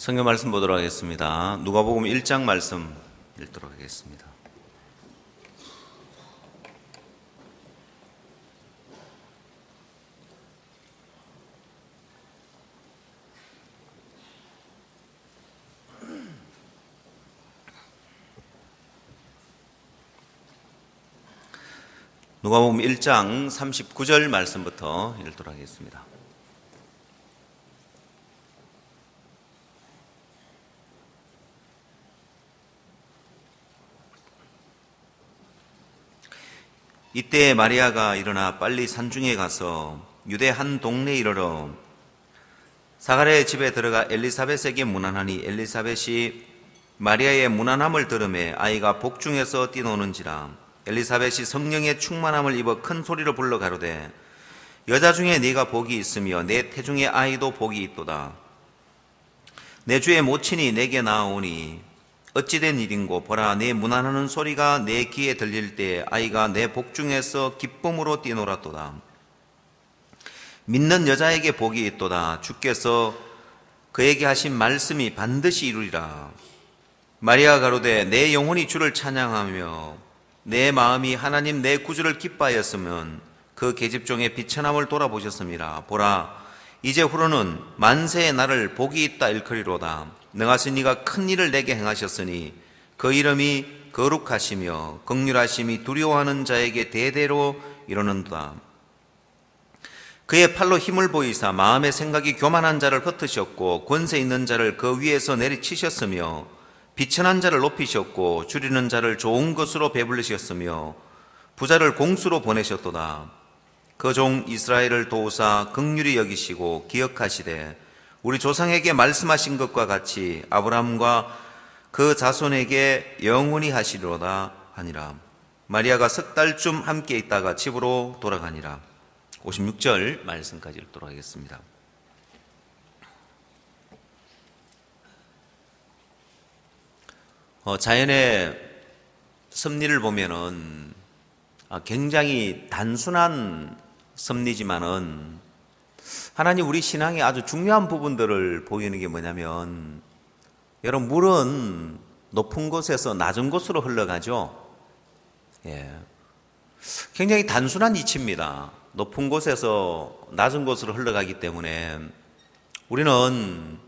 성경 말씀 보도록 하겠습니다. 누가복음 1장 말씀 읽도록 하겠습니다. 누가복음 1장 39절 말씀부터 읽도록 하겠습니다. 이때 마리아가 일어나 빨리 산중에 가서 유대 한 동네에 이르러 사가랴의 집에 들어가 엘리사벳에게 문안하니 엘리사벳이 마리아의 문안함을 들으매 아이가 복중에서 뛰노는지라. 엘리사벳이 성령의 충만함을 입어 큰 소리로 불러 가로되 여자 중에 네가 복이 있으며 내 태중의 아이도 복이 있도다. 내 주의 모친이 내게 나아오니 어찌된 일인고 보라 내 문안하는 소리가 내 귀에 들릴 때 아이가 내 복중에서 기쁨으로 뛰놀았도다. 믿는 여자에게 복이 있도다. 주께서 그에게 하신 말씀이 반드시 이루리라. 마리아가 가로되 내 영혼이 주를 찬양하며 내 마음이 하나님 내 구주를 기뻐하였으면 그 계집종의 비천함을 돌아보셨음이라. 보라 이제 후로는 만세의 나를 복이 있다 일컬이로다. 능하시니가 큰 일을 내게 행하셨으니 그 이름이 거룩하시며 긍휼하심이 두려워하는 자에게 대대로 이루는도다. 그의 팔로 힘을 보이사 마음의 생각이 교만한 자를 흩으셨고 권세 있는 자를 그 위에서 내리치셨으며 비천한 자를 높이셨고 줄이는 자를 좋은 것으로 배불리셨으며 부자를 공수로 보내셨도다. 그 종 이스라엘을 도우사 긍휼히 여기시고 기억하시되 우리 조상에게 말씀하신 것과 같이 아브라함과 그 자손에게 영원히 하시리로다 하니라. 마리아가 석 달쯤 함께 있다가 집으로 돌아가니라. 56절 말씀까지 읽도록 하겠습니다. 자연의 섭리를 보면은 굉장히 단순한 섭리지만은 하나님 우리 신앙의 아주 중요한 부분들을 보이는 게 뭐냐면, 여러분 물은 높은 곳에서 낮은 곳으로 흘러가죠. 굉장히 단순한 이치입니다. 높은 곳에서 낮은 곳으로 흘러가기 때문에 우리는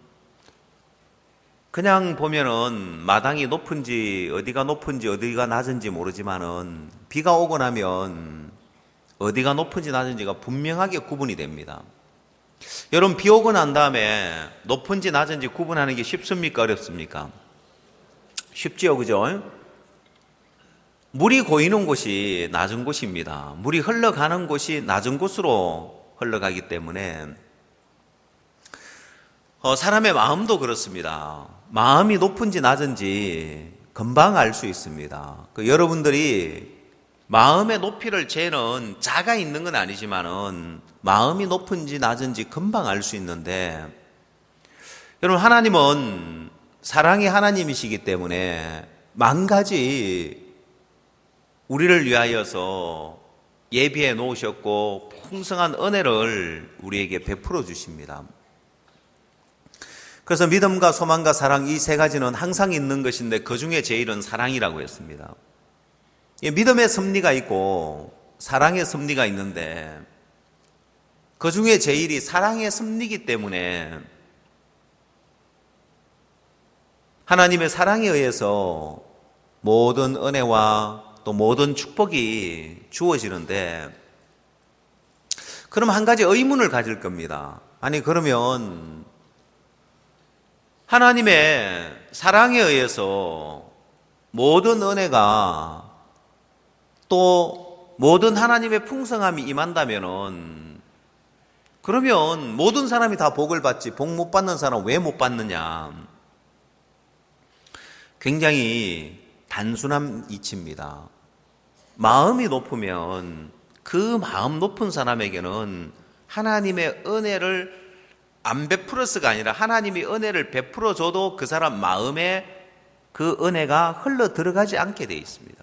그냥 보면은 마당이 높은지 어디가 높은지 어디가 낮은지 모르지만은 비가 오고 나면 어디가 높은지 낮은지가 분명하게 구분이 됩니다. 여러분 비 오고 난 다음에 높은지 낮은지 구분하는 게 쉽습니까? 어렵습니까? 쉽지요, 그죠? 물이 고이는 곳이 낮은 곳입니다. 물이 흘러가는 곳이 낮은 곳으로 흘러가기 때문에 사람의 마음도 그렇습니다. 마음이 높은지 낮은지 금방 알 수 있습니다. 여러분들이 마음의 높이를 재는 자가 있는 건 아니지만은 마음이 높은지 낮은지 금방 알 수 있는데, 여러분 하나님은 사랑의 하나님이시기 때문에 만 가지 우리를 위하여서 예비해 놓으셨고 풍성한 은혜를 우리에게 베풀어 주십니다. 그래서 믿음과 소망과 사랑 이 세 가지는 항상 있는 것인데 그 중에 제일은 사랑이라고 했습니다. 믿음의 섭리가 있고 사랑의 섭리가 있는데 그 중에 제일이 사랑의 섭리이기 때문에 하나님의 사랑에 의해서 모든 은혜와 또 모든 축복이 주어지는데, 그럼 한 가지 의문을 가질 겁니다. 아니 그러면 하나님의 사랑에 의해서 모든 은혜가 또 모든 하나님의 풍성함이 임한다면은, 그러면 모든 사람이 다 복을 받지 복 못 받는 사람은 왜 못 받느냐? 굉장히 단순한 이치입니다. 마음이 높으면 그 마음 높은 사람에게는 하나님의 은혜를 안 베풀어서가 아니라 하나님이 은혜를 베풀어 줘도 그 사람 마음에 그 은혜가 흘러 들어가지 않게 되어 있습니다.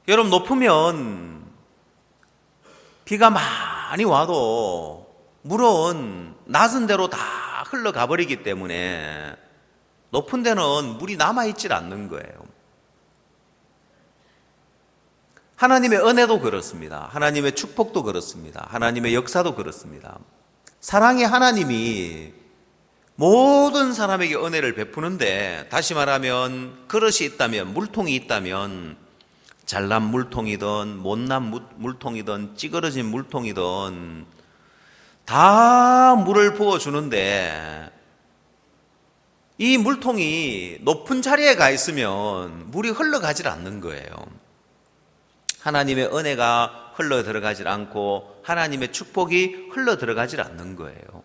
여러분 높으면 비가 많이 와도 물은 낮은 데로 다 흘러가 버리기 때문에 높은 데는 물이 남아있질 않는 거예요. 하나님의 은혜도 그렇습니다. 하나님의 축복도 그렇습니다. 하나님의 역사도 그렇습니다. 사랑의 하나님이 모든 사람에게 은혜를 베푸는데, 다시 말하면 그릇이 있다면, 물통이 있다면 잘난 물통이든 못난 물통이든 찌그러진 물통이든 다 물을 부어주는데, 이 물통이 높은 자리에 가 있으면 물이 흘러가질 않는 거예요. 하나님의 은혜가 흘러 들어가질 않고 하나님의 축복이 흘러 들어가질 않는 거예요.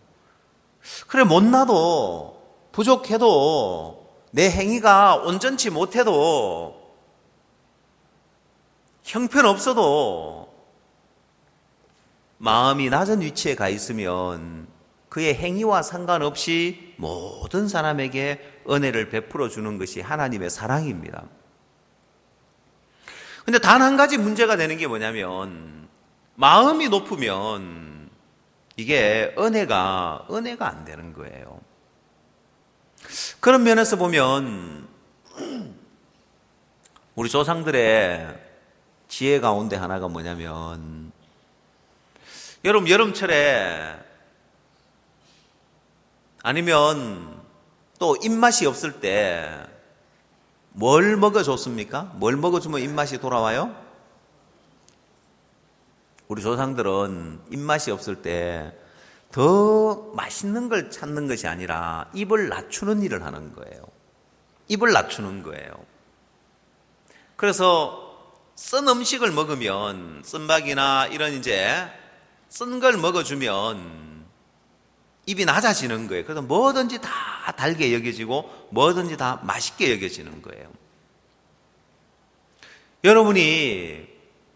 그래, 못나도 부족해도 내 행위가 온전치 못해도 형편없어도 마음이 낮은 위치에 가 있으면 그의 행위와 상관없이 모든 사람에게 은혜를 베풀어 주는 것이 하나님의 사랑입니다. 근데 단 한 가지 문제가 되는 게 뭐냐면, 마음이 높으면 이게 은혜가 안 되는 거예요. 그런 면에서 보면 우리 조상들의 지혜 가운데 하나가 뭐냐면, 여름철에 아니면 또 입맛이 없을 때 뭘 먹어줬습니까? 뭘 먹어주면 입맛이 돌아와요? 우리 조상들은 입맛이 없을 때 더 맛있는 걸 찾는 것이 아니라 입을 낮추는 일을 하는 거예요. 입을 낮추는 거예요. 그래서 쓴 음식을 먹으면, 쓴밥이나 이런 쓴 걸 먹어주면 입이 낮아지는 거예요. 그래서 뭐든지 다 달게 여겨지고 뭐든지 다 맛있게 여겨지는 거예요. 여러분이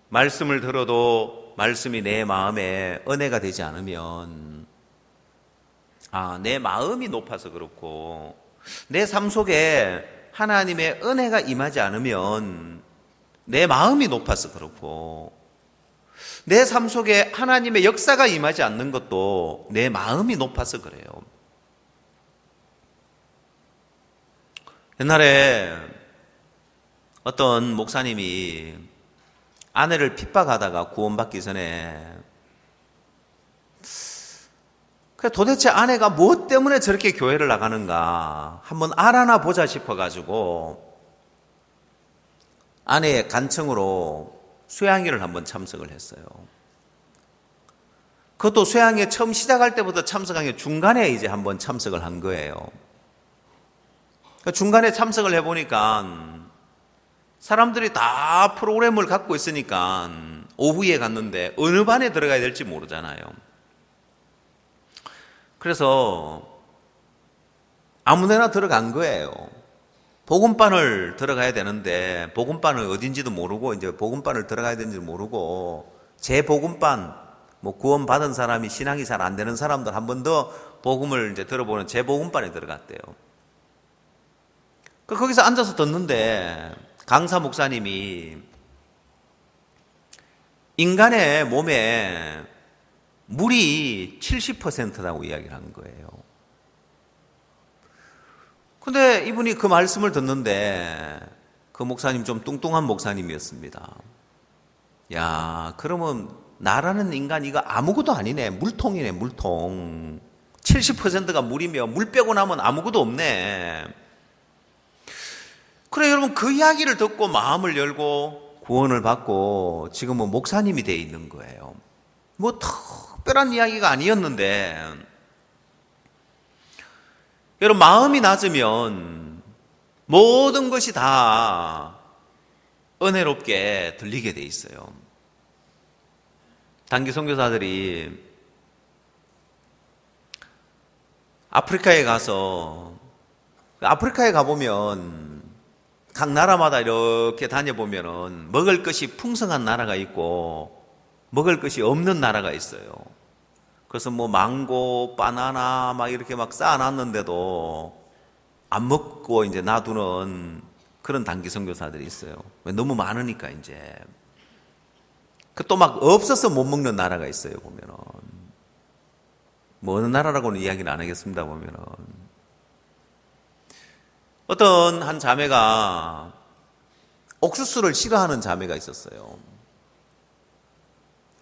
말씀을 들어도 말씀이 내 마음에 은혜가 되지 않으면, 내 마음이 높아서 그렇고, 내 삶 속에 하나님의 은혜가 임하지 않으면 내 마음이 높아서 그렇고, 내 삶 속에 하나님의 역사가 임하지 않는 것도 내 마음이 높아서 그래요. 옛날에 어떤 목사님이 아내를 핍박하다가 구원받기 전에, 도대체 아내가 무엇 때문에 저렇게 교회를 나가는가 한번 알아나 보자 싶어가지고 아내의 간청으로 수양회를 한번 참석을 했어요. 그것도 수양회 처음 시작할 때부터 참석한 게 중간에 한번 참석을 한 거예요. 중간에 참석을 해보니까 사람들이 다 프로그램을 갖고 있으니까 오후에 갔는데 어느 반에 들어가야 될지 모르잖아요. 그래서 아무데나 들어간 거예요. 복음반을 들어가야 되는데 복음반을 어딘지도 모르고 복음반을 들어가야 되는지 모르고 재복음반, 구원 받은 사람이 신앙이 잘 안 되는 사람들 한 번 더 복음을 들어보는 재복음반에 들어갔대요. 거기서 앉아서 듣는데 강사 목사님이 인간의 몸에 물이 70%라고 이야기를 한 거예요. 근데 이분이 그 말씀을 듣는데 그 목사님 좀 뚱뚱한 목사님이었습니다. 야, 그러면 나라는 인간 이거 아무것도 아니네. 물통이네, 물통. 70%가 물이면 물 빼고 나면 아무것도 없네. 그래, 여러분, 그 이야기를 듣고 마음을 열고 구원을 받고 지금은 목사님이 돼 있는 거예요. 특별한 이야기가 아니었는데, 여러분, 마음이 낮으면 모든 것이 다 은혜롭게 들리게 돼 있어요. 단기 선교사들이 아프리카에 가보면 각 나라마다 이렇게 다녀보면은 먹을 것이 풍성한 나라가 있고 먹을 것이 없는 나라가 있어요. 그래서 망고, 바나나 이렇게 쌓아놨는데도 안 먹고 놔두는 그런 단기 선교사들이 있어요. 너무 많으니까 또 없어서 못 먹는 나라가 있어요, 보면은. 뭐 어느 나라라고는 이야기는 안 하겠습니다. 보면은 어떤 한 자매가 옥수수를 싫어하는 자매가 있었어요.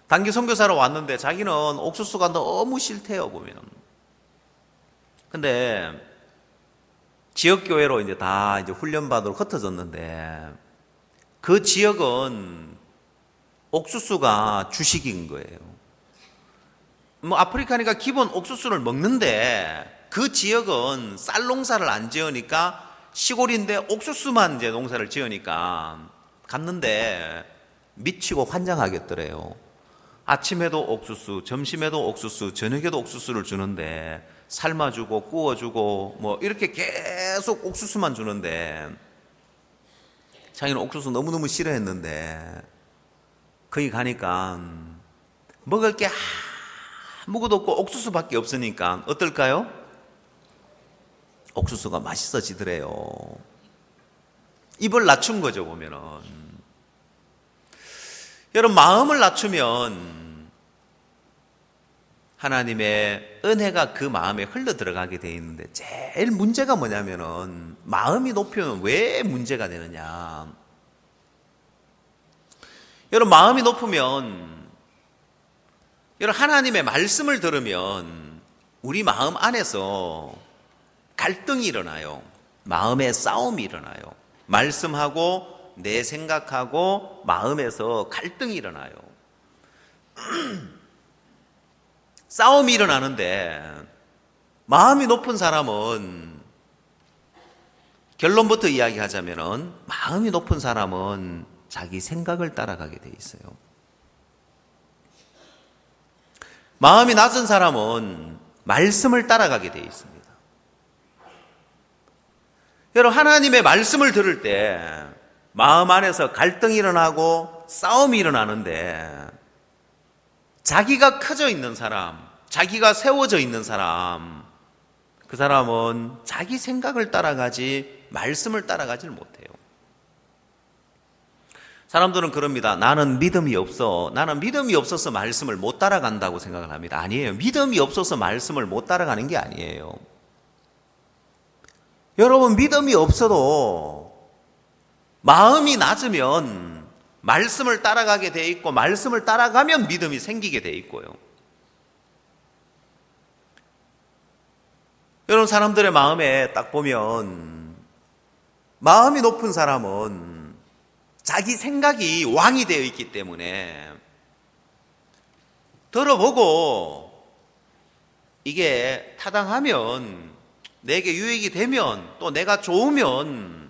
단기 선교사로 왔는데 자기는 옥수수가 너무 싫대요. 보면은. 근데 지역교회로 이제 다 이제 훈련받으러 흩어졌는데 그 지역은 옥수수가 주식인 거예요. 뭐 아프리카니까 기본 옥수수를 먹는데 그 지역은 쌀 농사를 안 지으니까 시골인데 옥수수만 이제 농사를 지으니까 갔는데 미치고 환장하겠더래요. 아침에도 옥수수, 점심에도 옥수수, 저녁에도 옥수수를 주는데 삶아주고 구워주고 뭐 이렇게 계속 옥수수만 주는데 자기는 옥수수 너무너무 싫어했는데 거기 가니까 먹을 게 아무것도 없고 옥수수밖에 없으니까 어떨까요? 옥수수가 맛있어지더래요. 입을 낮춘 거죠. 보면은 여러분, 마음을 낮추면 하나님의 은혜가 그 마음에 흘러 들어가게 돼 있는데 제일 문제가 뭐냐면은 마음이 높으면 왜 문제가 되느냐. 여러분, 마음이 높으면 여러분 하나님의 말씀을 들으면 우리 마음 안에서 갈등이 일어나요. 마음의 싸움이 일어나요. 말씀하고 내 생각하고 마음에서 갈등이 일어나요. 싸움이 일어나는데 마음이 높은 사람은 결론부터 이야기하자면은 마음이 높은 사람은 자기 생각을 따라가게 돼 있어요. 마음이 낮은 사람은 말씀을 따라가게 돼 있습니다. 여러분, 하나님의 말씀을 들을 때 마음 안에서 갈등이 일어나고 싸움이 일어나는데 자기가 커져 있는 사람, 자기가 세워져 있는 사람, 그 사람은 자기 생각을 따라가지 말씀을 따라가지를 못해요. 사람들은 그럽니다. 나는 믿음이 없어. 나는 믿음이 없어서 말씀을 못 따라간다고 생각을 합니다. 아니에요. 믿음이 없어서 말씀을 못 따라가는 게 아니에요. 여러분, 믿음이 없어도 마음이 낮으면 말씀을 따라가게 돼 있고 말씀을 따라가면 믿음이 생기게 돼 있고요. 여러분, 사람들의 마음에 딱 보면 마음이 높은 사람은 자기 생각이 왕이 되어 있기 때문에 들어보고 이게 타당하면 내게 유익이 되면 또 내가 좋으면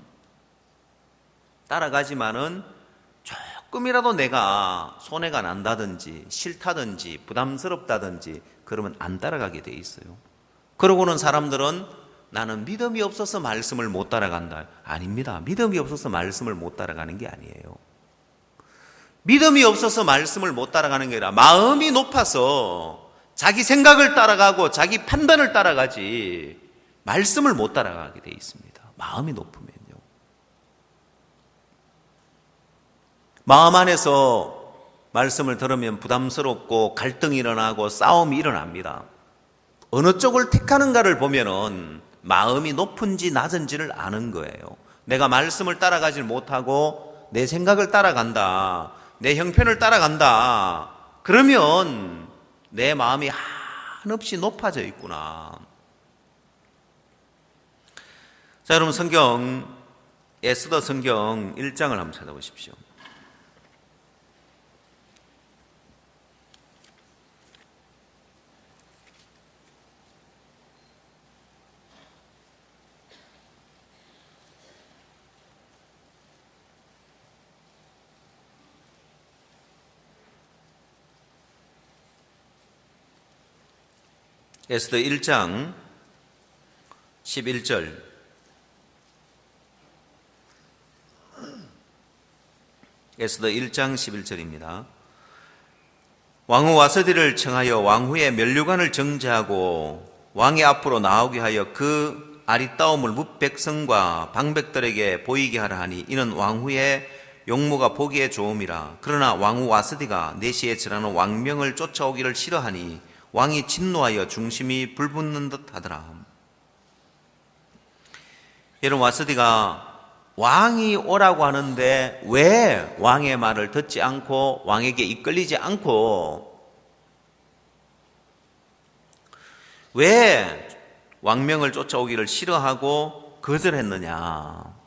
따라가지만은 조금이라도 내가 손해가 난다든지 싫다든지 부담스럽다든지 그러면 안 따라가게 돼 있어요. 그러고는 사람들은 나는 믿음이 없어서 말씀을 못 따라간다. 아닙니다. 믿음이 없어서 말씀을 못 따라가는 게 아니에요. 믿음이 없어서 말씀을 못 따라가는 게 아니라 마음이 높아서 자기 생각을 따라가고 자기 판단을 따라가지 말씀을 못 따라가게 돼 있습니다. 마음이 높으면요. 마음 안에서 말씀을 들으면 부담스럽고 갈등이 일어나고 싸움이 일어납니다. 어느 쪽을 택하는가를 보면은 마음이 높은지 낮은지를 아는 거예요. 내가 말씀을 따라가질 못하고 내 생각을 따라간다, 내 형편을 따라간다, 그러면 내 마음이 한없이 높아져 있구나. 자, 여러분, 성경 에스더 성경 1장을 한번 찾아보십시오. 에스더 1장 11절. 에스더 1장 11절입니다. 왕후 와스디를 청하여 왕후의 면류관을 정제하고 왕의 앞으로 나오게 하여 그 아리따움을 뭇 백성과 방백들에게 보이게 하라 하니 이는 왕후의 용모가 보기에 좋음이라. 그러나 왕후 와스디가 내시에 절하는 왕명을 쫓아오기를 싫어하니 왕이 진노하여 중심이 불붙는 듯 하더라. 여러분, 와스디가 왕이 오라고 하는데 왜 왕의 말을 듣지 않고 왕에게 이끌리지 않고 왜 왕명을 쫓아오기를 싫어하고 거절했느냐?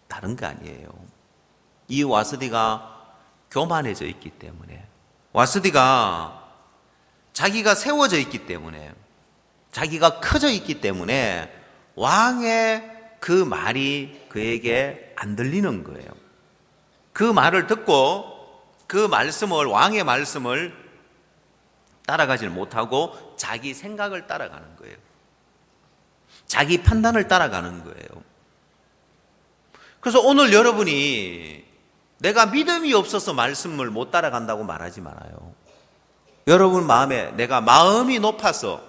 다른 거 아니에요. 이 와스디가 교만해져 있기 때문에, 와스디가 자기가 세워져 있기 때문에, 자기가 커져 있기 때문에 왕의 그 말이 그에게 안 들리는 거예요. 그 말을 듣고 그 말씀을, 왕의 말씀을 따라가질 못하고 자기 생각을 따라가는 거예요. 자기 판단을 따라가는 거예요. 그래서 오늘 여러분이 내가 믿음이 없어서 말씀을 못 따라간다고 말하지 말아요. 여러분 마음에 내가 마음이 높아서,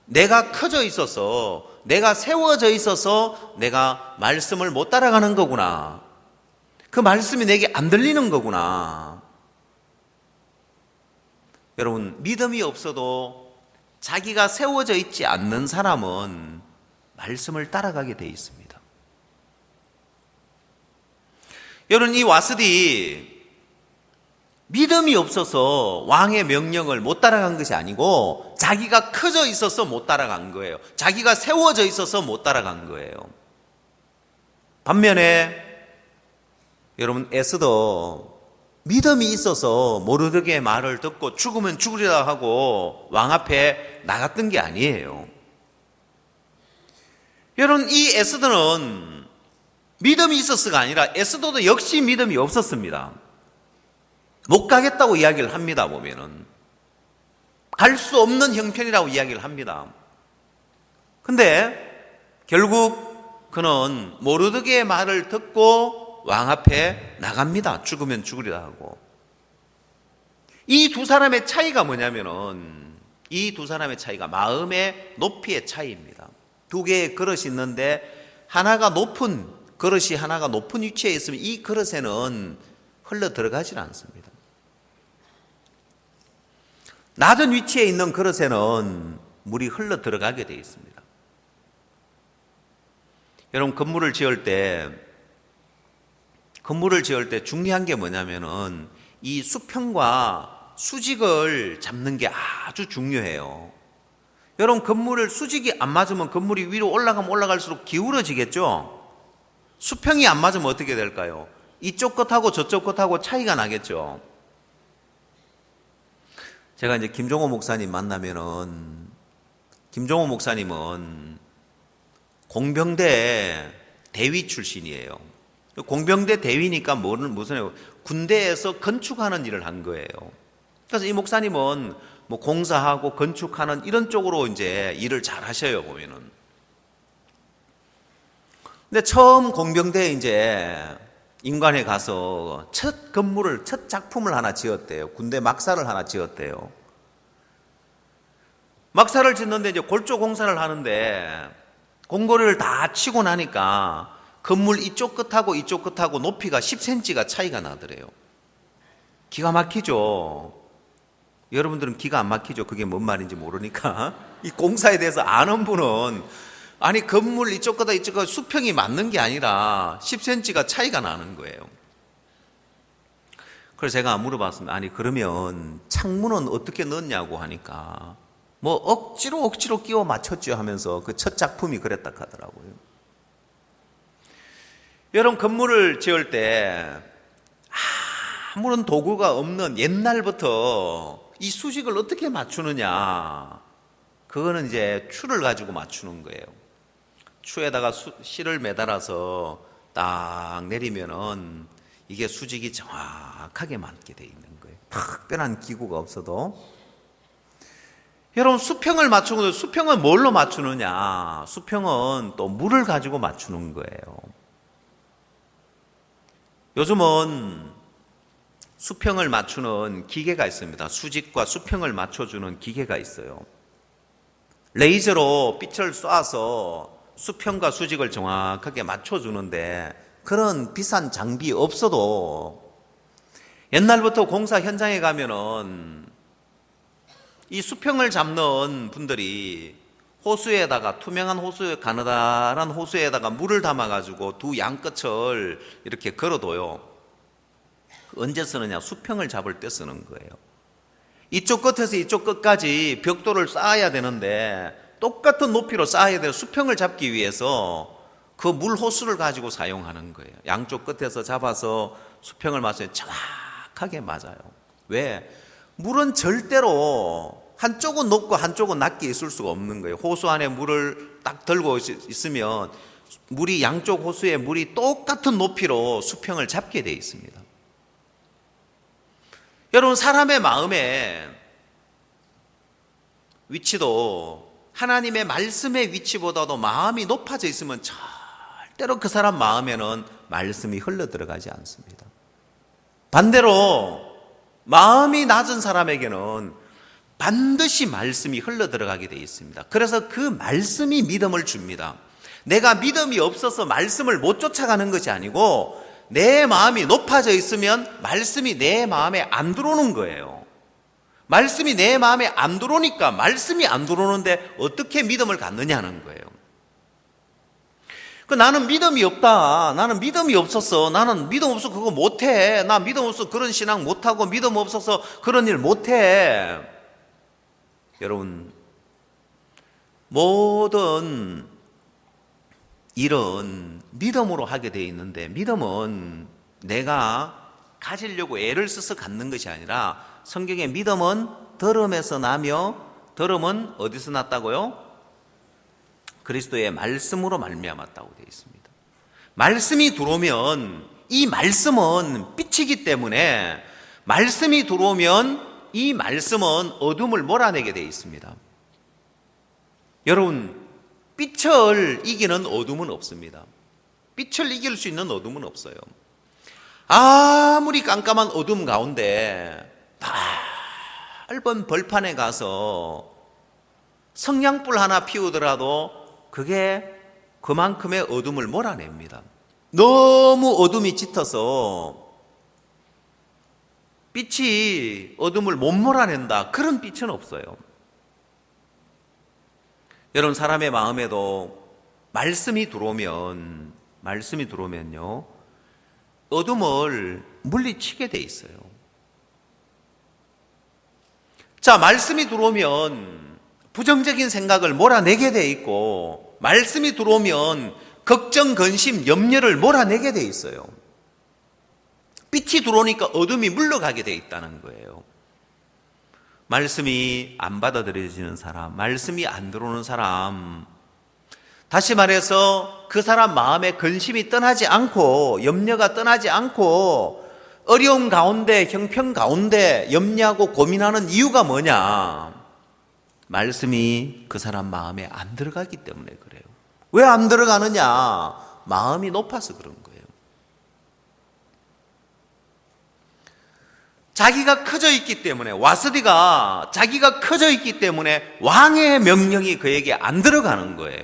내가 커져 있어서, 내가 세워져 있어서 내가 말씀을 못 따라가는 거구나. 그 말씀이 내게 안 들리는 거구나. 여러분, 믿음이 없어도 자기가 세워져 있지 않는 사람은 말씀을 따라가게 돼 있습니다. 여러분, 이 와스디 믿음이 없어서 왕의 명령을 못 따라간 것이 아니고 자기가 커져 있어서 못 따라간 거예요. 자기가 세워져 있어서 못 따라간 거예요. 반면에 여러분, 에스더 믿음이 있어서 모르드게의 말을 듣고 죽으면 죽으리라 하고 왕 앞에 나갔던 게 아니에요. 여러분, 이 에스더는 믿음이 있었어가 아니라 에스더도 역시 믿음이 없었습니다. 못 가겠다고 이야기를 합니다. 보면은 갈 수 없는 형편이라고 이야기를 합니다. 근데 결국 그는 모르드게의 말을 듣고 왕 앞에 나갑니다. 죽으면 죽으리라 하고. 이 두 사람의 차이가 뭐냐면은, 이 두 사람의 차이가 마음의 높이의 차이입니다. 두 개의 그릇이 있는데 하나가 높은 그릇이 하나가 높은 위치에 있으면 이 그릇에는 흘러 들어가질 않습니다. 낮은 위치에 있는 그릇에는 물이 흘러 들어가게 되어 있습니다. 여러분, 건물을 지을 때 중요한 게 뭐냐면은 이 수평과 수직을 잡는 게 아주 중요해요. 여러분, 건물을 수직이 안 맞으면 건물이 위로 올라가면 올라갈수록 기울어지겠죠? 수평이 안 맞으면 어떻게 될까요? 이쪽 것하고 저쪽 것하고 차이가 나겠죠? 제가 이제 김종호 목사님 만나면은, 김종호 목사님은 공병대 대위 출신이에요. 공병대 대위니까 무슨 군대에서 건축하는 일을 한 거예요. 그래서 이 목사님은 뭐 공사하고 건축하는 이런 쪽으로 이제 일을 잘 하셔요, 보면은. 근데 처음 공병대에 이제 인관에 가서 첫 건물을, 첫 작품을 하나 지었대요. 군대 막사를 하나 지었대요. 막사를 짓는데 이제 골조 공사를 하는데 공고리를 다 치고 나니까 건물 이쪽 끝하고 이쪽 끝하고 높이가 10cm가 차이가 나더래요. 기가 막히죠. 여러분들은 기가 안 막히죠. 그게 뭔 말인지 모르니까. 이 공사에 대해서 아는 분은, 아니 건물 이쪽 거다 이쪽 거다 수평이 맞는 게 아니라 10cm가 차이가 나는 거예요. 그래서 제가 물어봤습니다. 아니 그러면 창문은 어떻게 넣었냐고 하니까 뭐 억지로 끼워 맞췄죠 하면서 그 첫 작품이 그랬다 하더라고요. 여러분, 건물을 지을 때 아무런 도구가 없는 옛날부터 이 수직을 어떻게 맞추느냐, 그거는 이제 추를 가지고 맞추는 거예요. 추에다가 실을 매달아서 딱 내리면은 이게 수직이 정확하게 맞게 돼 있는 거예요. 특별한 기구가 없어도. 여러분, 수평을 맞추는 거예요. 수평은 뭘로 맞추느냐? 수평은 또 물을 가지고 맞추는 거예요. 요즘은 수평을 맞추는 기계가 있습니다. 수직과 수평을 맞춰주는 기계가 있어요. 레이저로 빛을 쏴서 수평과 수직을 정확하게 맞춰주는데 그런 비싼 장비 없어도 옛날부터 공사 현장에 가면은 이 수평을 잡는 분들이 호수에다가, 투명한 호수에, 가느다란 호수에다가 물을 담아가지고 두 양끝을 이렇게 걸어둬요. 언제 쓰느냐? 수평을 잡을 때 쓰는 거예요. 이쪽 끝에서 이쪽 끝까지 벽돌을 쌓아야 되는데 똑같은 높이로 쌓아야 돼요. 수평을 잡기 위해서 그 물 호수를 가지고 사용하는 거예요. 양쪽 끝에서 잡아서 수평을 맞춰야 정확하게 맞아요. 왜? 물은 절대로 한쪽은 높고 한쪽은 낮게 있을 수가 없는 거예요. 호수 안에 물을 딱 들고 있으면 물이, 양쪽 호수에 물이 똑같은 높이로 수평을 잡게 되어 있습니다. 여러분, 사람의 마음의 위치도 하나님의 말씀의 위치보다도 마음이 높아져 있으면 절대로 그 사람 마음에는 말씀이 흘러 들어가지 않습니다. 반대로 마음이 낮은 사람에게는 반드시 말씀이 흘러 들어가게 되어 있습니다. 그래서 그 말씀이 믿음을 줍니다. 내가 믿음이 없어서 말씀을 못 쫓아가는 것이 아니고 내 마음이 높아져 있으면 말씀이 내 마음에 안 들어오는 거예요. 말씀이 내 마음에 안 들어오니까 말씀이 안 들어오는데 어떻게 믿음을 갖느냐는 거예요. 나는 믿음이 없다. 나는 믿음이 없어서, 나는 믿음 없어서 그거 못해. 나 믿음 없어서 그런 신앙 못하고, 믿음 없어서 그런 일 못해. 여러분, 모든 일은 믿음으로 하게 되어 있는데, 믿음은 내가 가지려고 애를 써서 갖는 것이 아니라, 성경에 믿음은 들음에서 나며, 들음은 어디서 났다고요? 그리스도의 말씀으로 말미암았다고 되어 있습니다. 말씀이 들어오면 이 말씀은 빛이기 때문에, 말씀이 들어오면 이 말씀은 어둠을 몰아내게 되어 있습니다. 여러분, 빛을 이기는 어둠은 없습니다. 빛을 이길 수 있는 어둠은 없어요. 아무리 깜깜한 어둠 가운데 넓은 벌판에 가서 성냥불 하나 피우더라도 그게 그만큼의 어둠을 몰아냅니다. 너무 어둠이 짙어서 빛이 어둠을 못 몰아낸다, 그런 빛은 없어요. 여러분, 사람의 마음에도 말씀이 들어오면요, 어둠을 물리치게 돼 있어요. 자, 말씀이 들어오면 부정적인 생각을 몰아내게 돼 있고, 말씀이 들어오면 걱정, 근심, 염려를 몰아내게 돼 있어요. 빛이 들어오니까 어둠이 물러가게 돼 있다는 거예요. 말씀이 안 받아들여지는 사람, 말씀이 안 들어오는 사람, 다시 말해서 그 사람 마음에 근심이 떠나지 않고, 염려가 떠나지 않고, 어려움 가운데, 형편 가운데 염려하고 고민하는 이유가 뭐냐? 말씀이 그 사람 마음에 안 들어가기 때문에 그래요. 왜 안 들어가느냐? 마음이 높아서 그런 거예요. 자기가 커져 있기 때문에, 와스디가 자기가 커져 있기 때문에 왕의 명령이 그에게 안 들어가는 거예요.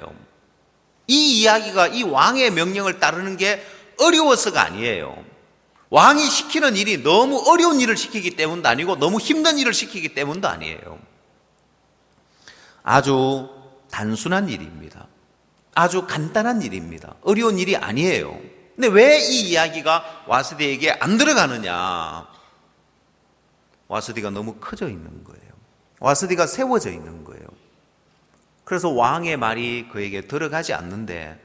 이 이야기가, 이 왕의 명령을 따르는 게 어려워서가 아니에요. 왕이 시키는 일이 너무 어려운 일을 시키기 때문도 아니고 너무 힘든 일을 시키기 때문도 아니에요. 아주 단순한 일입니다. 아주 간단한 일입니다. 어려운 일이 아니에요. 근데 왜 이 이야기가 와스디에게 안 들어가느냐? 와스디가 너무 커져 있는 거예요. 와스디가 세워져 있는 거예요. 그래서 왕의 말이 그에게 들어가지 않는데,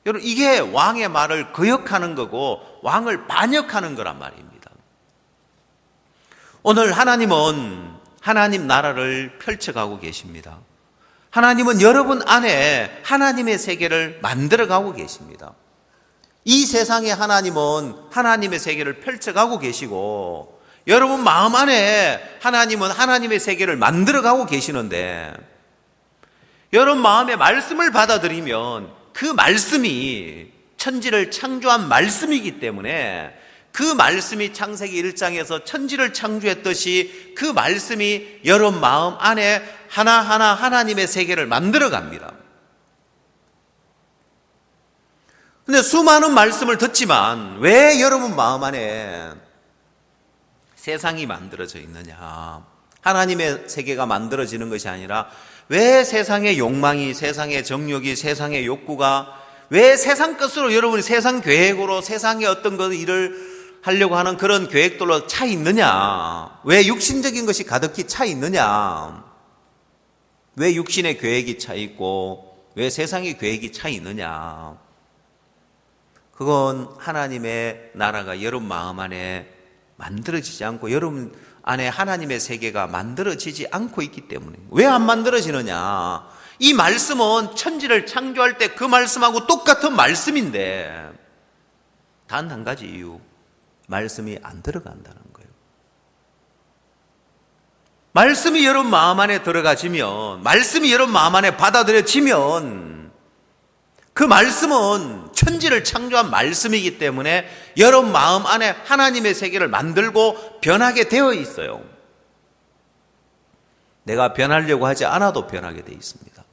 여러분, 이게 왕의 말을 거역하는 거고 왕을 반역하는 거란 말입니다. 오늘 하나님은 하나님 나라를 펼쳐가고 계십니다. 하나님은 여러분 안에 하나님의 세계를 만들어가고 계십니다. 이 세상에 하나님은 하나님의 세계를 펼쳐가고 계시고, 여러분 마음 안에 하나님은 하나님의 세계를 만들어가고 계시는데, 여러분 마음에 말씀을 받아들이면 그 말씀이 천지를 창조한 말씀이기 때문에, 그 말씀이 창세기 1장에서 천지를 창조했듯이 그 말씀이 여러분 마음 안에 하나하나 하나님의 세계를 만들어 갑니다. 근데 수많은 말씀을 듣지만 왜 여러분 마음 안에 세상이 만들어져 있느냐? 하나님의 세계가 만들어지는 것이 아니라 왜 세상의 욕망이, 세상의 정욕이, 세상의 욕구가 왜 세상 것으로 여러분이 세상 계획으로 세상의 어떤 일을 하려고 하는 그런 계획들로 차 있느냐? 왜 육신적인 것이 가득히 차 있느냐? 왜 육신의 계획이 차 있고 왜 세상의 계획이 차 있느냐? 그건 하나님의 나라가 여러분 마음 안에 만들어지지 않고 여러분 안에 하나님의 세계가 만들어지지 않고 있기 때문에. 왜 안 만들어지느냐? 이 말씀은 천지를 창조할 때 그 말씀하고 똑같은 말씀인데 단 한 가지 이유, 말씀이 안 들어간다는 거예요. 말씀이 여러분 마음 안에 들어가지면, 말씀이 여러분 마음 안에 받아들여지면 그 말씀은 천지를 창조한 말씀이기 때문에 여러분 마음 안에 하나님의 세계를 만들고 변하게 되어 있어요. 내가 변하려고 하지 않아도 변하게 되어 있습니다.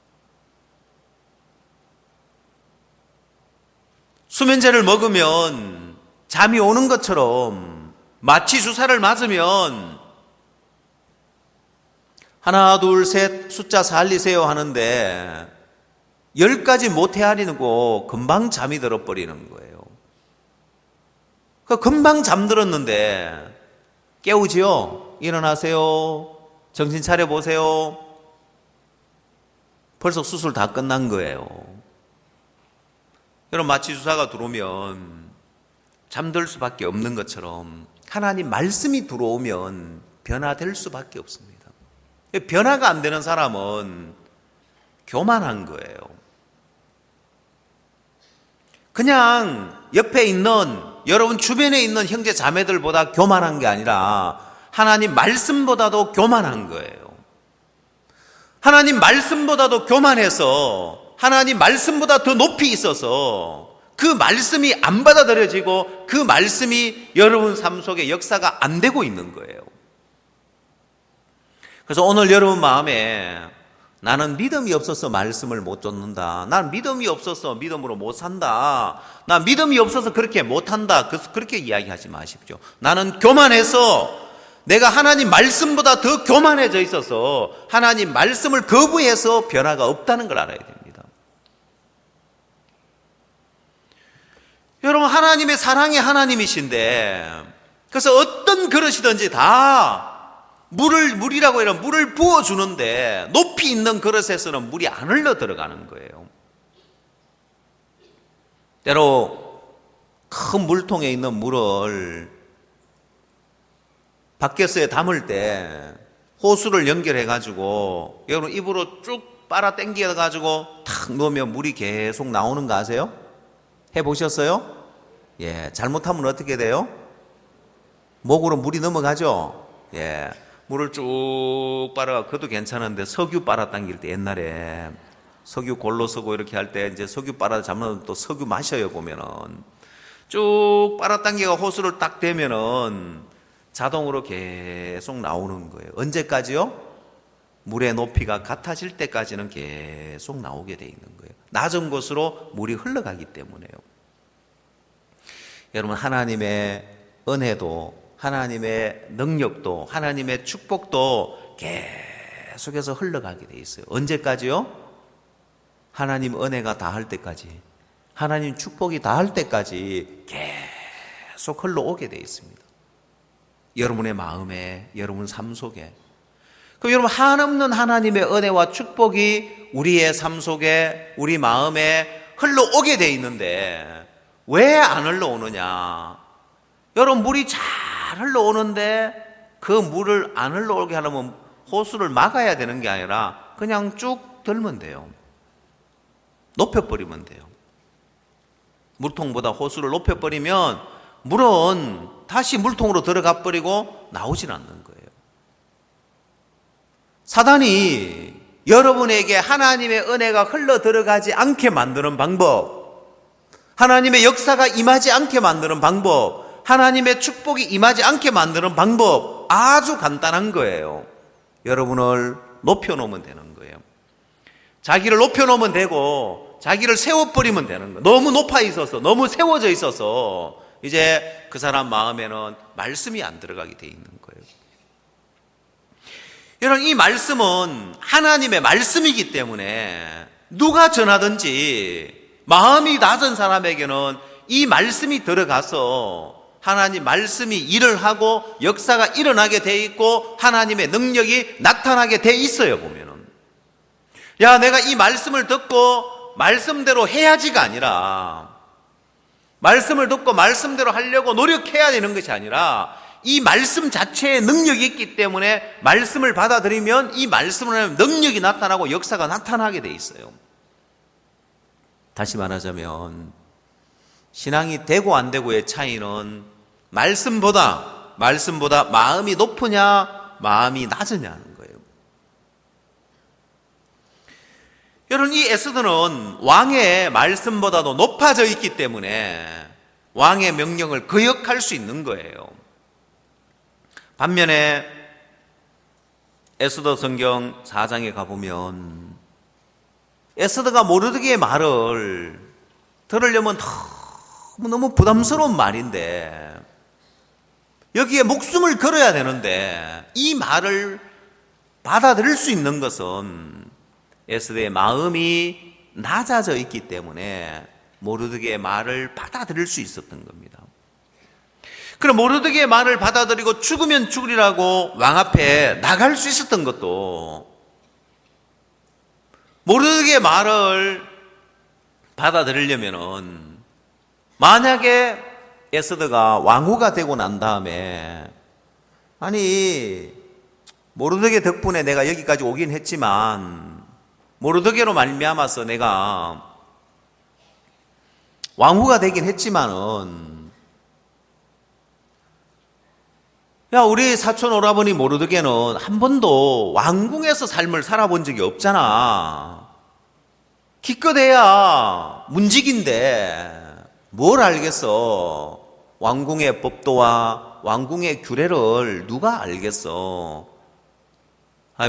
수면제를 먹으면 잠이 오는 것처럼 마취 주사를 맞으면 하나 둘 셋 숫자 살리세요 하는데 10가지 못 헤아리고 금방 잠이 들어버리는 거예요. 금방 잠들었는데 깨우지요? 일어나세요. 정신 차려보세요. 벌써 수술 다 끝난 거예요. 여러분 마취 주사가 들어오면 잠들 수밖에 없는 것처럼 하나님 말씀이 들어오면 변화될 수밖에 없습니다. 변화가 안 되는 사람은 교만한 거예요. 그냥 옆에 있는 여러분 주변에 있는 형제 자매들보다 교만한 게 아니라 하나님 말씀보다도 교만한 거예요. 하나님 말씀보다도 교만해서 하나님 말씀보다 더 높이 있어서 그 말씀이 안 받아들여지고 그 말씀이 여러분 삶 속에 역사가 안 되고 있는 거예요. 그래서 오늘 여러분 마음에 나는 믿음이 없어서 말씀을 못 쫓는다. 난 믿음이 없어서 믿음으로 못 산다. 난 믿음이 없어서 그렇게 못한다. 그렇게 이야기하지 마십시오. 나는 교만해서 내가 하나님 말씀보다 더 교만해져 있어서 하나님 말씀을 거부해서 변화가 없다는 걸 알아야 됩니다. 여러분 하나님의 사랑의 하나님이신데 그래서 어떤 그릇이든지 다 물이라고 이런 물을 부어주는데 높이 있는 그릇에서는 물이 안 흘러 들어가는 거예요. 때로 큰 물통에 있는 물을 밖에서 담을 때 호수를 연결해 가지고 여러분 입으로 쭉 빨아 당겨 가지고 탁 넣으면 물이 계속 나오는 거 아세요? 해보셨어요? 예, 잘못하면 어떻게 돼요? 목으로 물이 넘어가죠? 예, 물을 쭉 빨아, 그것도 괜찮은데 석유 빨아 당길 때 옛날에 석유 골로 서고 이렇게 할 때 이제 석유 빨아 잡으면 또 석유 마셔요 보면은 쭉 빨아 당겨가 호수를 딱 대면은 자동으로 계속 나오는 거예요. 언제까지요? 물의 높이가 같아질 때까지는 계속 나오게 돼 있는 거예요. 낮은 곳으로 물이 흘러가기 때문에요. 여러분 하나님의 은혜도 하나님의 능력도 하나님의 축복도 계속해서 흘러가게 돼 있어요. 언제까지요? 하나님 은혜가 다할 때까지, 하나님 축복이 다할 때까지 계속 흘러오게 돼 있습니다. 여러분의 마음에, 여러분 삶 속에. 그럼 여러분 한없는 하나님의 은혜와 축복이 우리의 삶 속에, 우리 마음에 흘러오게 돼 있는데 왜 안 흘러오느냐? 여러분 물이 잘 흘러오는데 그 물을 안 흘러오게 하려면 호수를 막아야 되는 게 아니라 그냥 쭉 들면 돼요. 높여버리면 돼요. 물통보다 호수를 높여버리면 물은 다시 물통으로 들어가 버리고 나오질 않는 거예요. 사단이 여러분에게 하나님의 은혜가 흘러 들어가지 않게 만드는 방법, 하나님의 역사가 임하지 않게 만드는 방법, 하나님의 축복이 임하지 않게 만드는 방법 아주 간단한 거예요. 여러분을 높여놓으면 되는 거예요. 자기를 높여놓으면 되고 자기를 세워버리면 되는 거예요. 너무 높아 있어서, 너무 세워져 있어서 이제 그 사람 마음에는 말씀이 안 들어가게 돼 있는 거예요. 여러분, 이 말씀은 하나님의 말씀이기 때문에 누가 전하든지 마음이 낮은 사람에게는 이 말씀이 들어가서 하나님 말씀이 일을 하고 역사가 일어나게 돼 있고 하나님의 능력이 나타나게 돼 있어요. 보면은, 야, 내가 이 말씀을 듣고 말씀대로 해야지가 아니라, 말씀을 듣고 말씀대로 하려고 노력해야 되는 것이 아니라, 이 말씀 자체에 능력이 있기 때문에 말씀을 받아들이면 이 말씀을 하면 능력이 나타나고 역사가 나타나게 돼 있어요. 다시 말하자면 신앙이 되고 안 되고의 차이는 말씀보다 마음이 높으냐 마음이 낮으냐는 거예요. 여러분, 이 에스더는 왕의 말씀보다도 높아져 있기 때문에 왕의 명령을 거역할 수 있는 거예요. 반면에 에스더 성경 4장에 가보면 에스더가 모르드게의 말을 들으려면 너무 부담스러운 말인데 여기에 목숨을 걸어야 되는데 이 말을 받아들일 수 있는 것은 에스더의 마음이 낮아져 있기 때문에 모르드게의 말을 받아들일 수 있었던 겁니다. 그럼 모르드게의 말을 받아들이고 죽으면 죽으리라고 왕 앞에 나갈 수 있었던 것도 모르드게의 말을 받아들이려면은 만약에 에스더가 왕후가 되고 난 다음에 아니 모르드게 덕분에 내가 여기까지 오긴 했지만 모르드게로 말미암아서 내가 왕후가 되긴 했지만은 야, 우리 사촌 오라버니 모르드게는 한 번도 왕궁에서 삶을 살아본 적이 없잖아. 기껏해야 문직인데 뭘 알겠어. 왕궁의 법도와 왕궁의 규례를 누가 알겠어.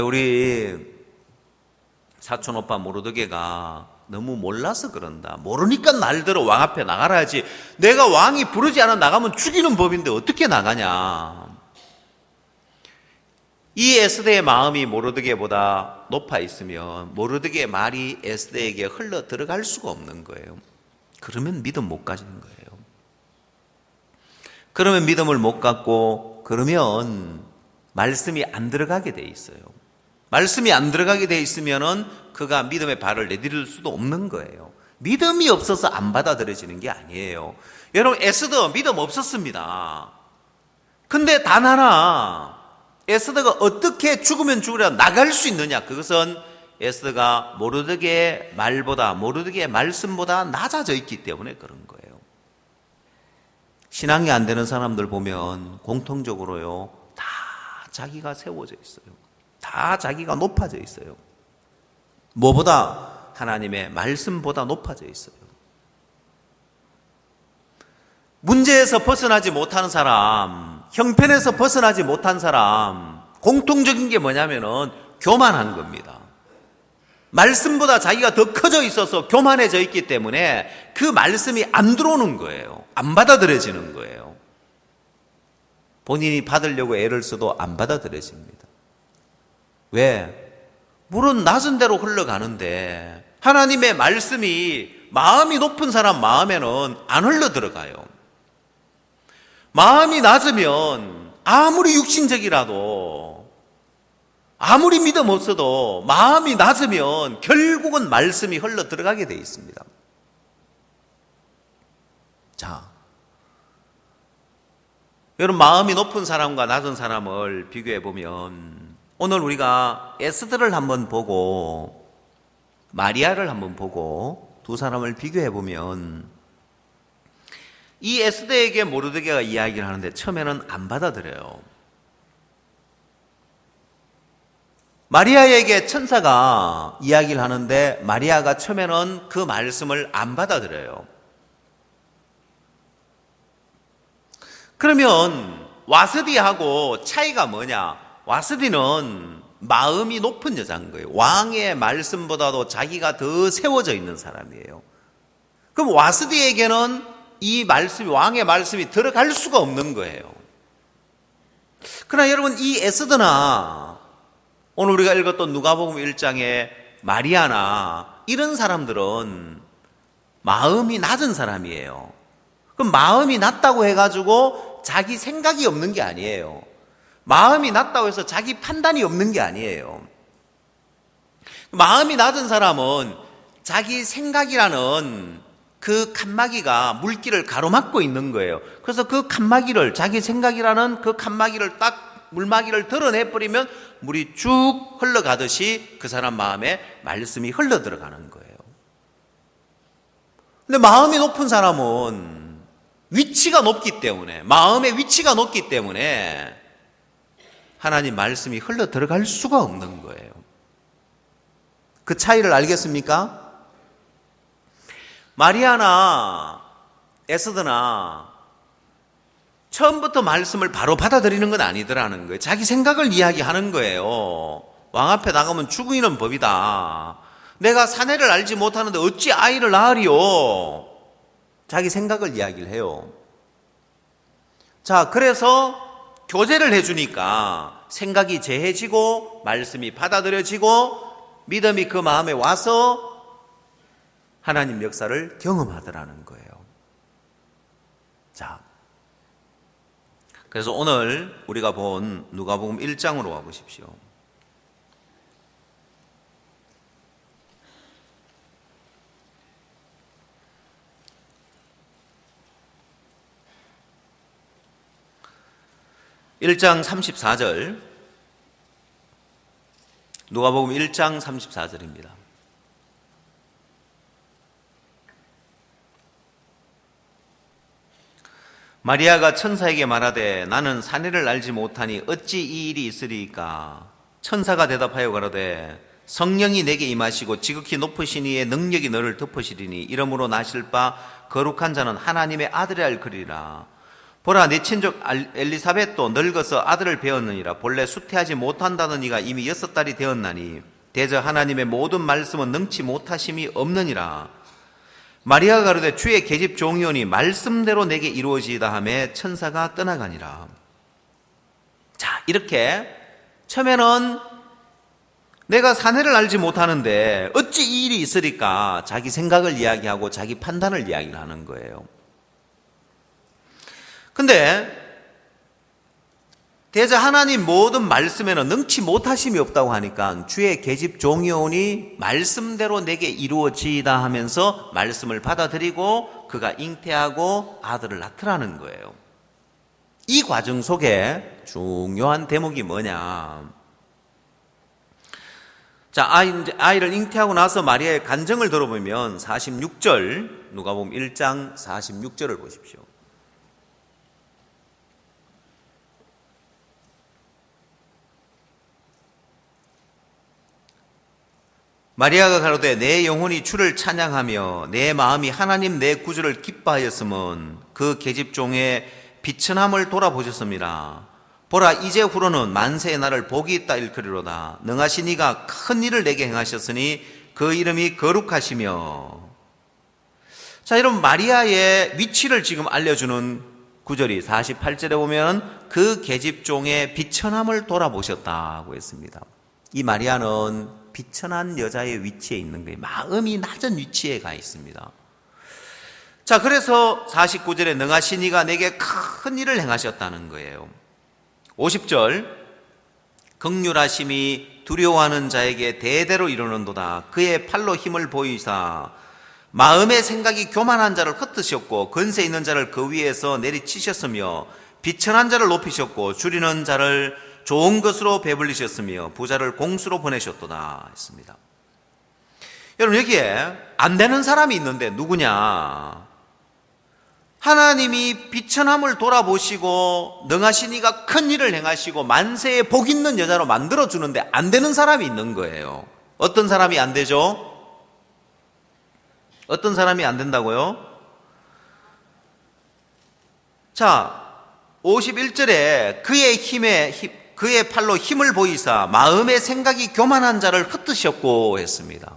우리 사촌 오빠 모르드게가 너무 몰라서 그런다. 모르니까 날들어 왕 앞에 나가라야지. 내가 왕이 부르지 않아 나가면 죽이는 법인데 어떻게 나가냐. 이 에스더의 마음이 모르드게보다 높아 있으면 모르드게의 말이 에스더에게 흘러 들어갈 수가 없는 거예요. 그러면 믿음 못 가지는 거예요. 그러면 믿음을 못 갖고 그러면 말씀이 안 들어가게 돼 있어요. 말씀이 안 들어가게 돼 있으면은 그가 믿음의 발을 내디딜 수도 없는 거예요. 믿음이 없어서 안 받아들여지는 게 아니에요. 여러분, 에스더 믿음 없었습니다. 근데 단 하나 에스더가 어떻게 죽으면 죽으려 나갈 수 있느냐? 그것은 에스더가 모르드게의 말보다 모르드게의 말씀보다 낮아져 있기 때문에 그런 거예요. 신앙이 안 되는 사람들 보면 공통적으로요, 다 자기가 세워져 있어요. 다 자기가 높아져 있어요. 뭐보다? 하나님의 말씀보다 높아져 있어요. 문제에서 벗어나지 못하는 사람, 형편에서 벗어나지 못한 사람, 공통적인 게 뭐냐면은 교만한 겁니다. 말씀보다 자기가 더 커져 있어서 교만해져 있기 때문에 그 말씀이 안 들어오는 거예요. 안 받아들여지는 거예요. 본인이 받으려고 애를 써도 안 받아들여집니다. 왜? 물은 낮은 대로 흘러가는데 하나님의 말씀이 마음이 높은 사람 마음에는 안 흘러들어가요. 마음이 낮으면 아무리 육신적이라도 아무리 믿음 없어도 마음이 낮으면 결국은 말씀이 흘러 들어가게 돼 있습니다. 자, 여러분, 마음이 높은 사람과 낮은 사람을 비교해 보면 오늘 우리가 에스더를 한번 보고 마리아를 한번 보고 두 사람을 비교해 보면 이 에스더에게 모르드게가 이야기를 하는데 처음에는 안 받아들여요. 마리아에게 천사가 이야기를 하는데 마리아가 처음에는 그 말씀을 안 받아들여요. 그러면 와스디하고 차이가 뭐냐? 와스디는 마음이 높은 여자인 거예요. 왕의 말씀보다도 자기가 더 세워져 있는 사람이에요. 그럼 와스디에게는 이 말씀이, 왕의 말씀이 들어갈 수가 없는 거예요. 그러나 여러분, 이 에스더나 오늘 우리가 읽었던 누가복음 1장에 마리아나 이런 사람들은 마음이 낮은 사람이에요. 그럼 마음이 낮다고 해가지고 자기 생각이 없는 게 아니에요. 마음이 낮다고 해서 자기 판단이 없는 게 아니에요. 마음이 낮은 사람은 자기 생각이라는 그 칸막이가 물길을 가로막고 있는 거예요. 그래서 그 칸막이를, 자기 생각이라는 그 칸막이를 딱 물막이를 드러내버리면 물이 쭉 흘러가듯이 그 사람 마음에 말씀이 흘러 들어가는 거예요. 근데 마음이 높은 사람은 위치가 높기 때문에, 마음의 위치가 높기 때문에 하나님 말씀이 흘러 들어갈 수가 없는 거예요. 그 차이를 알겠습니까? 마리아나 에스더나 처음부터 말씀을 바로 받아들이는 건 아니더라는 거예요. 자기 생각을 이야기하는 거예요. 왕 앞에 나가면 죽이는 법이다. 내가 사내를 알지 못하는데 어찌 아이를 낳으리요? 자기 생각을 이야기를 해요. 자, 그래서 교제를 해주니까 생각이 재해지고 말씀이 받아들여지고 믿음이 그 마음에 와서 하나님 역사를 경험하더라는 거예요. 자, 그래서 오늘 우리가 본 누가복음 1장으로 와보십시오. (1장 34절) 누가복음 1장 34절입니다. 마리아가 천사에게 말하되 나는 사내를 알지 못하니 어찌 이 일이 있으리이까? 천사가 대답하여 가로되 성령이 내게 임하시고 지극히 높으신 이의 능력이 너를 덮으시리니 이러므로 나실 바 거룩한 자는 하나님의 아들이라 할지니라. 보라, 네 친족 엘리사벳도 늙어서 아들을 배었느니라. 본래 수태하지 못한다던 이가 이미 6달이 되었나니 대저 하나님의 모든 말씀은 능치 못하심이 없느니라. 마리아가 가로되 주의 계집 종이오니 말씀대로 내게 이루어지이다 하매 천사가 떠나가니라. 자, 이렇게 처음에는 내가 사내를 알지 못하는데 어찌 이 일이 있으리까? 자기 생각을 이야기하고 자기 판단을 이야기를 하는 거예요. 근데 대저 하나님 모든 말씀에는 능치 못하심이 없다고 하니까 주의 계집 종이오니 말씀대로 내게 이루어지이다 하면서 말씀을 받아들이고 그가 잉태하고 아들을 낳더라는 거예요. 이 과정 속에 중요한 대목이 뭐냐? 자, 아이를 잉태하고 나서 마리아의 간증을 들어보면 46절, 누가복음 1장 46절을 보십시오. 마리아가 가로되 내 영혼이 주를 찬양하며 내 마음이 하나님 내 구주를 기뻐하였으면 그 계집종의 비천함을 돌아보셨습니다. 보라, 이제후로는 만세의 날을 복이 있다 일컬이로다. 능하신 이가 큰 일을 내게 행하셨으니 그 이름이 거룩하시며. 자, 여러분, 마리아의 위치를 지금 알려주는 구절이 48절에 보면 그 계집종의 비천함을 돌아보셨다고 했습니다. 이 마리아는 비천한 여자의 위치에 있는 거예요. 마음이 낮은 위치에 가 있습니다. 자, 그래서 49절에 능하신 이가 내게 큰 일을 행하셨다는 거예요. 50절, 긍휼하심이 두려워하는 자에게 대대로 이루는도다. 그의 팔로 힘을 보이사 마음의 생각이 교만한 자를 흩으셨고 건세 있는 자를 그 위에서 내리치셨으며 비천한 자를 높이셨고 줄이는 자를 좋은 것으로 배불리셨으며 부자를 공수로 보내셨도다 했습니다. 여러분, 여기에 안 되는 사람이 있는데 누구냐? 하나님이 비천함을 돌아보시고 능하신 이가 큰 일을 행하시고 만세에 복 있는 여자로 만들어주는데 안 되는 사람이 있는 거예요. 어떤 사람이 안 되죠? 어떤 사람이 안 된다고요? 자, 51절에 그의 팔로 힘을 보이사 마음의 생각이 교만한 자를 흩으셨고 했습니다.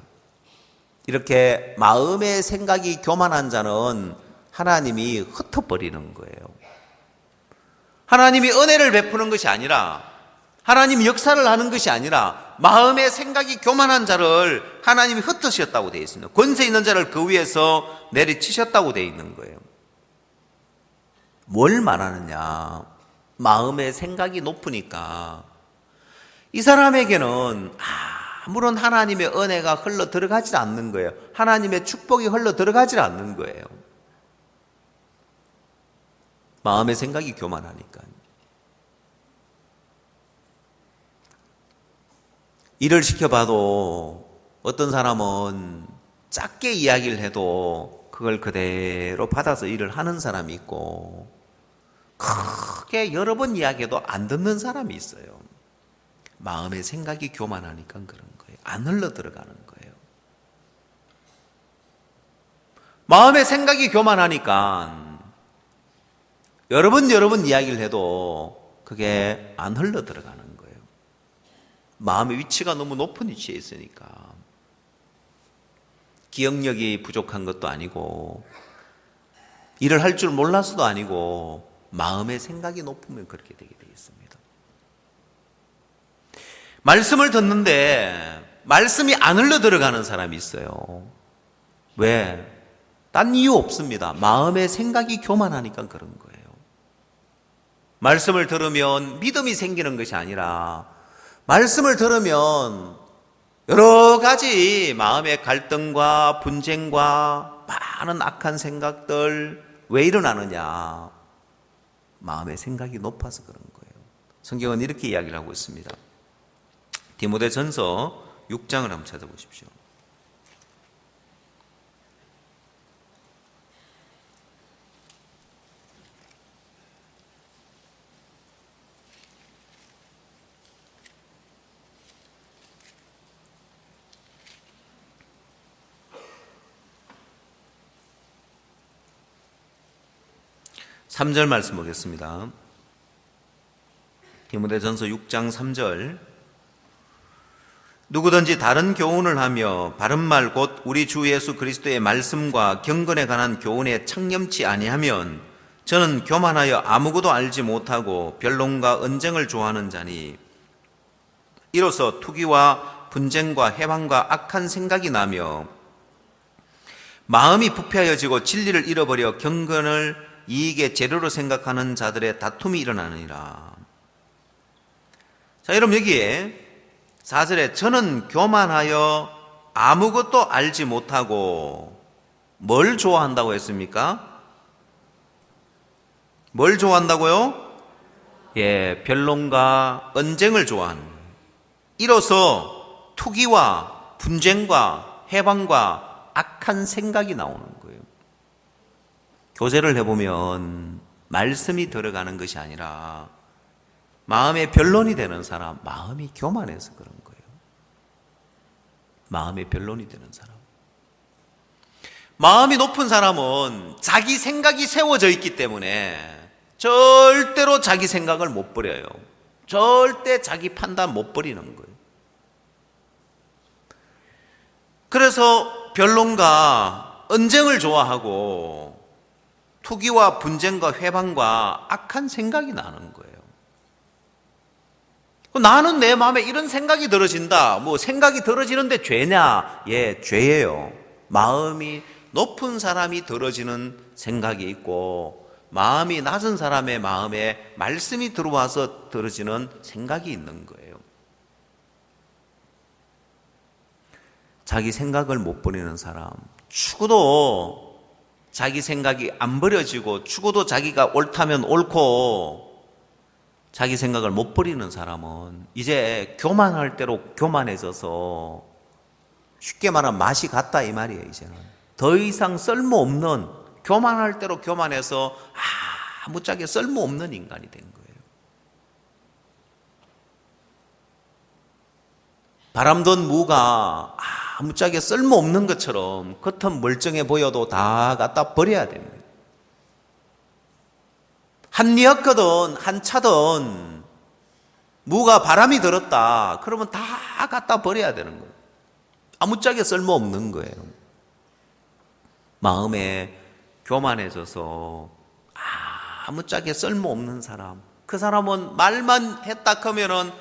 이렇게 마음의 생각이 교만한 자는 하나님이 흩어버리는 거예요. 하나님이 은혜를 베푸는 것이 아니라, 하나님이 역사를 하는 것이 아니라 마음의 생각이 교만한 자를 하나님이 흩으셨다고 되어 있습니다. 권세 있는 자를 그 위에서 내리치셨다고 되어 있는 거예요. 뭘 말하느냐? 마음의 생각이 높으니까 이 사람에게는 아무런 하나님의 은혜가 흘러 들어가지 않는 거예요. 하나님의 축복이 흘러 들어가지 않는 거예요. 마음의 생각이 교만하니까. 일을 시켜봐도 어떤 사람은 작게 이야기를 해도 그걸 그대로 받아서 일을 하는 사람이 있고, 크게 여러 번 이야기해도 안 듣는 사람이 있어요. 마음의 생각이 교만하니까 그런 거예요. 안 흘러 들어가는 거예요. 마음의 생각이 교만하니까 여러 번 이야기를 해도 그게 안 흘러 들어가는 거예요. 마음의 위치가 너무 높은 위치에 있으니까. 기억력이 부족한 것도 아니고 일을 할 줄 몰라서도 아니고 마음의 생각이 높으면 그렇게 되게 되어 있습니다. 말씀을 듣는데 말씀이 안 흘러 들어가는 사람이 있어요. 왜? 딴 이유 없습니다. 마음의 생각이 교만하니까 그런 거예요. 말씀을 들으면 믿음이 생기는 것이 아니라 말씀을 들으면 여러 가지 마음의 갈등과 분쟁과 많은 악한 생각들 왜 일어나느냐? 마음의 생각이 높아서 그런 거예요. 성경은 이렇게 이야기를 하고 있습니다. 디모데전서 6장을 한번 찾아보십시오. 삼절 말씀 보겠습니다. 디모데전서 6장 3절. 누구든지 다른 교훈을 하며 바른 말 곧 우리 주 예수 그리스도의 말씀과 경건에 관한 교훈에 창념치 아니하면 저는 교만하여 아무것도 알지 못하고 변론과 언쟁을 좋아하는 자니 이로써 투기와 분쟁과 해방과 악한 생각이 나며 마음이 부패하여지고 진리를 잃어버려 경건을 이익의 재료로 생각하는 자들의 다툼이 일어나느니라. 자, 여러분 여기에 4절에 저는 교만하여 아무것도 알지 못하고 뭘 좋아한다고 했습니까? 뭘 좋아한다고요? 예, 변론과 언쟁을 좋아하는 거예요. 이로써 투기와 분쟁과 해방과 악한 생각이 나오는 거예요. 교제를 해보면 말씀이 들어가는 것이 아니라 마음의 변론이 되는 사람, 마음이 교만해서 그런 거예요. 마음의 변론이 되는 사람. 마음이 높은 사람은 자기 생각이 세워져 있기 때문에 절대로 자기 생각을 못 버려요. 절대 자기 판단 못 버리는 거예요. 그래서 변론과 언쟁을 좋아하고 투기와 분쟁과 회방과 악한 생각이 나는 거예요. 나는 내 마음에 이런 생각이 들어진다. 뭐 생각이 들어지는데 죄냐? 예, 죄예요. 마음이 높은 사람이 들어지는 생각이 있고 마음이 낮은 사람의 마음에 말씀이 들어와서 들어지는 생각이 있는 거예요. 자기 생각을 못 버리는 사람, 죽어도 자기 생각이 안 버려지고 죽어도 자기가 옳다면 옳고 자기 생각을 못 버리는 사람은 이제 교만할 대로 교만해져서 쉽게 말하면 맛이 갔다 이 말이에요. 이제는 더 이상 쓸모없는, 교만할 대로 교만해서 아무짝에 쓸모없는 인간이 된 거예요. 바람던 무가 아무짝에 쓸모없는 것처럼 겉은 멀쩡해 보여도 다 갖다 버려야 됩니다. 한 리어커든 한 차든 무가 바람이 들었다 그러면 다 갖다 버려야 되는 거예요. 아무짝에 쓸모없는 거예요. 마음에 교만해져서 아무짝에 쓸모없는 사람, 그 사람은 말만 했다 하면은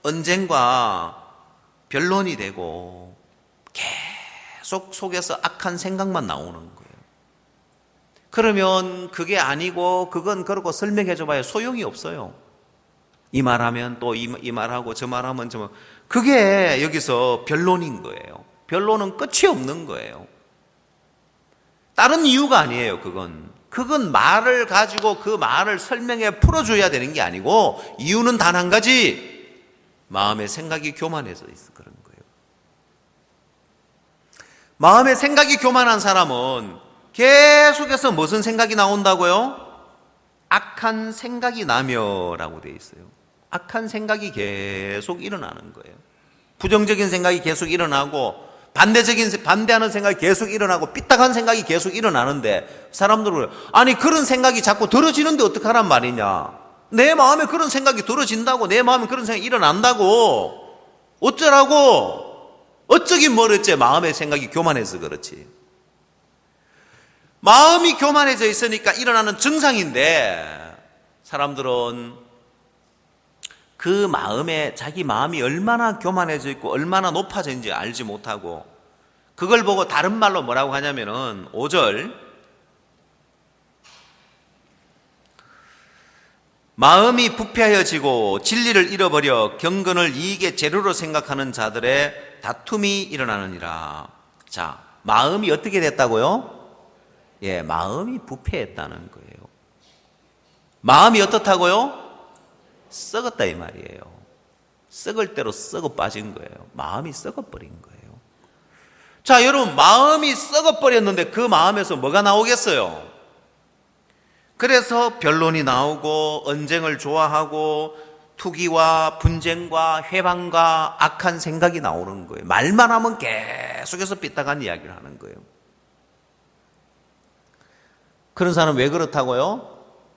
언쟁과 변론이 되고 계속 속에서 악한 생각만 나오는 거예요. 그러면 그게 아니고 그건 그렇고 설명해 줘봐야 소용이 없어요. 이 말하면 또 이 말하고 저 말하면 저 말. 그게 여기서 변론인 거예요. 변론은 끝이 없는 거예요. 다른 이유가 아니에요. 그건 말을 가지고 그 말을 설명해 풀어줘야 되는 게 아니고 이유는 단 한 가지, 마음의 생각이 교만해서 있어 그런 거예요. 마음의 생각이 교만한 사람은 계속해서 무슨 생각이 나온다고요? 악한 생각이 나며라고 되어 있어요. 악한 생각이 계속 일어나는 거예요. 부정적인 생각이 계속 일어나고 반대하는 생각이 계속 일어나고 삐딱한 생각이 계속 일어나는데 사람들은 그래요. 아니 그런 생각이 자꾸 들어지는데 어떡하란 말이냐. 내 마음에 그런 생각이 들어진다고, 내 마음에 그런 생각이 일어난다고, 어쩌라고. 어쩌긴 뭘 어째. 마음의 생각이 교만해서 그렇지. 마음이 교만해져 있으니까 일어나는 증상인데 사람들은 그 마음에 자기 마음이 얼마나 교만해져 있고 얼마나 높아져 있는지 알지 못하고 그걸 보고 다른 말로 뭐라고 하냐면은 5절 마음이 부패하여지고 진리를 잃어버려 경건을 이익의 재료로 생각하는 자들의 다툼이 일어나느니라. 자, 마음이 어떻게 됐다고요? 예, 마음이 부패했다는 거예요. 마음이 어떻다고요? 썩었다 이 말이에요. 썩을 대로 썩어 빠진 거예요. 마음이 썩어버린 거예요. 자, 여러분 마음이 썩어버렸는데 그 마음에서 뭐가 나오겠어요? 그래서 변론이 나오고 언쟁을 좋아하고 투기와 분쟁과 회방과 악한 생각이 나오는 거예요. 말만 하면 계속해서 삐딱한 이야기를 하는 거예요. 그런 사람은 왜 그렇다고요?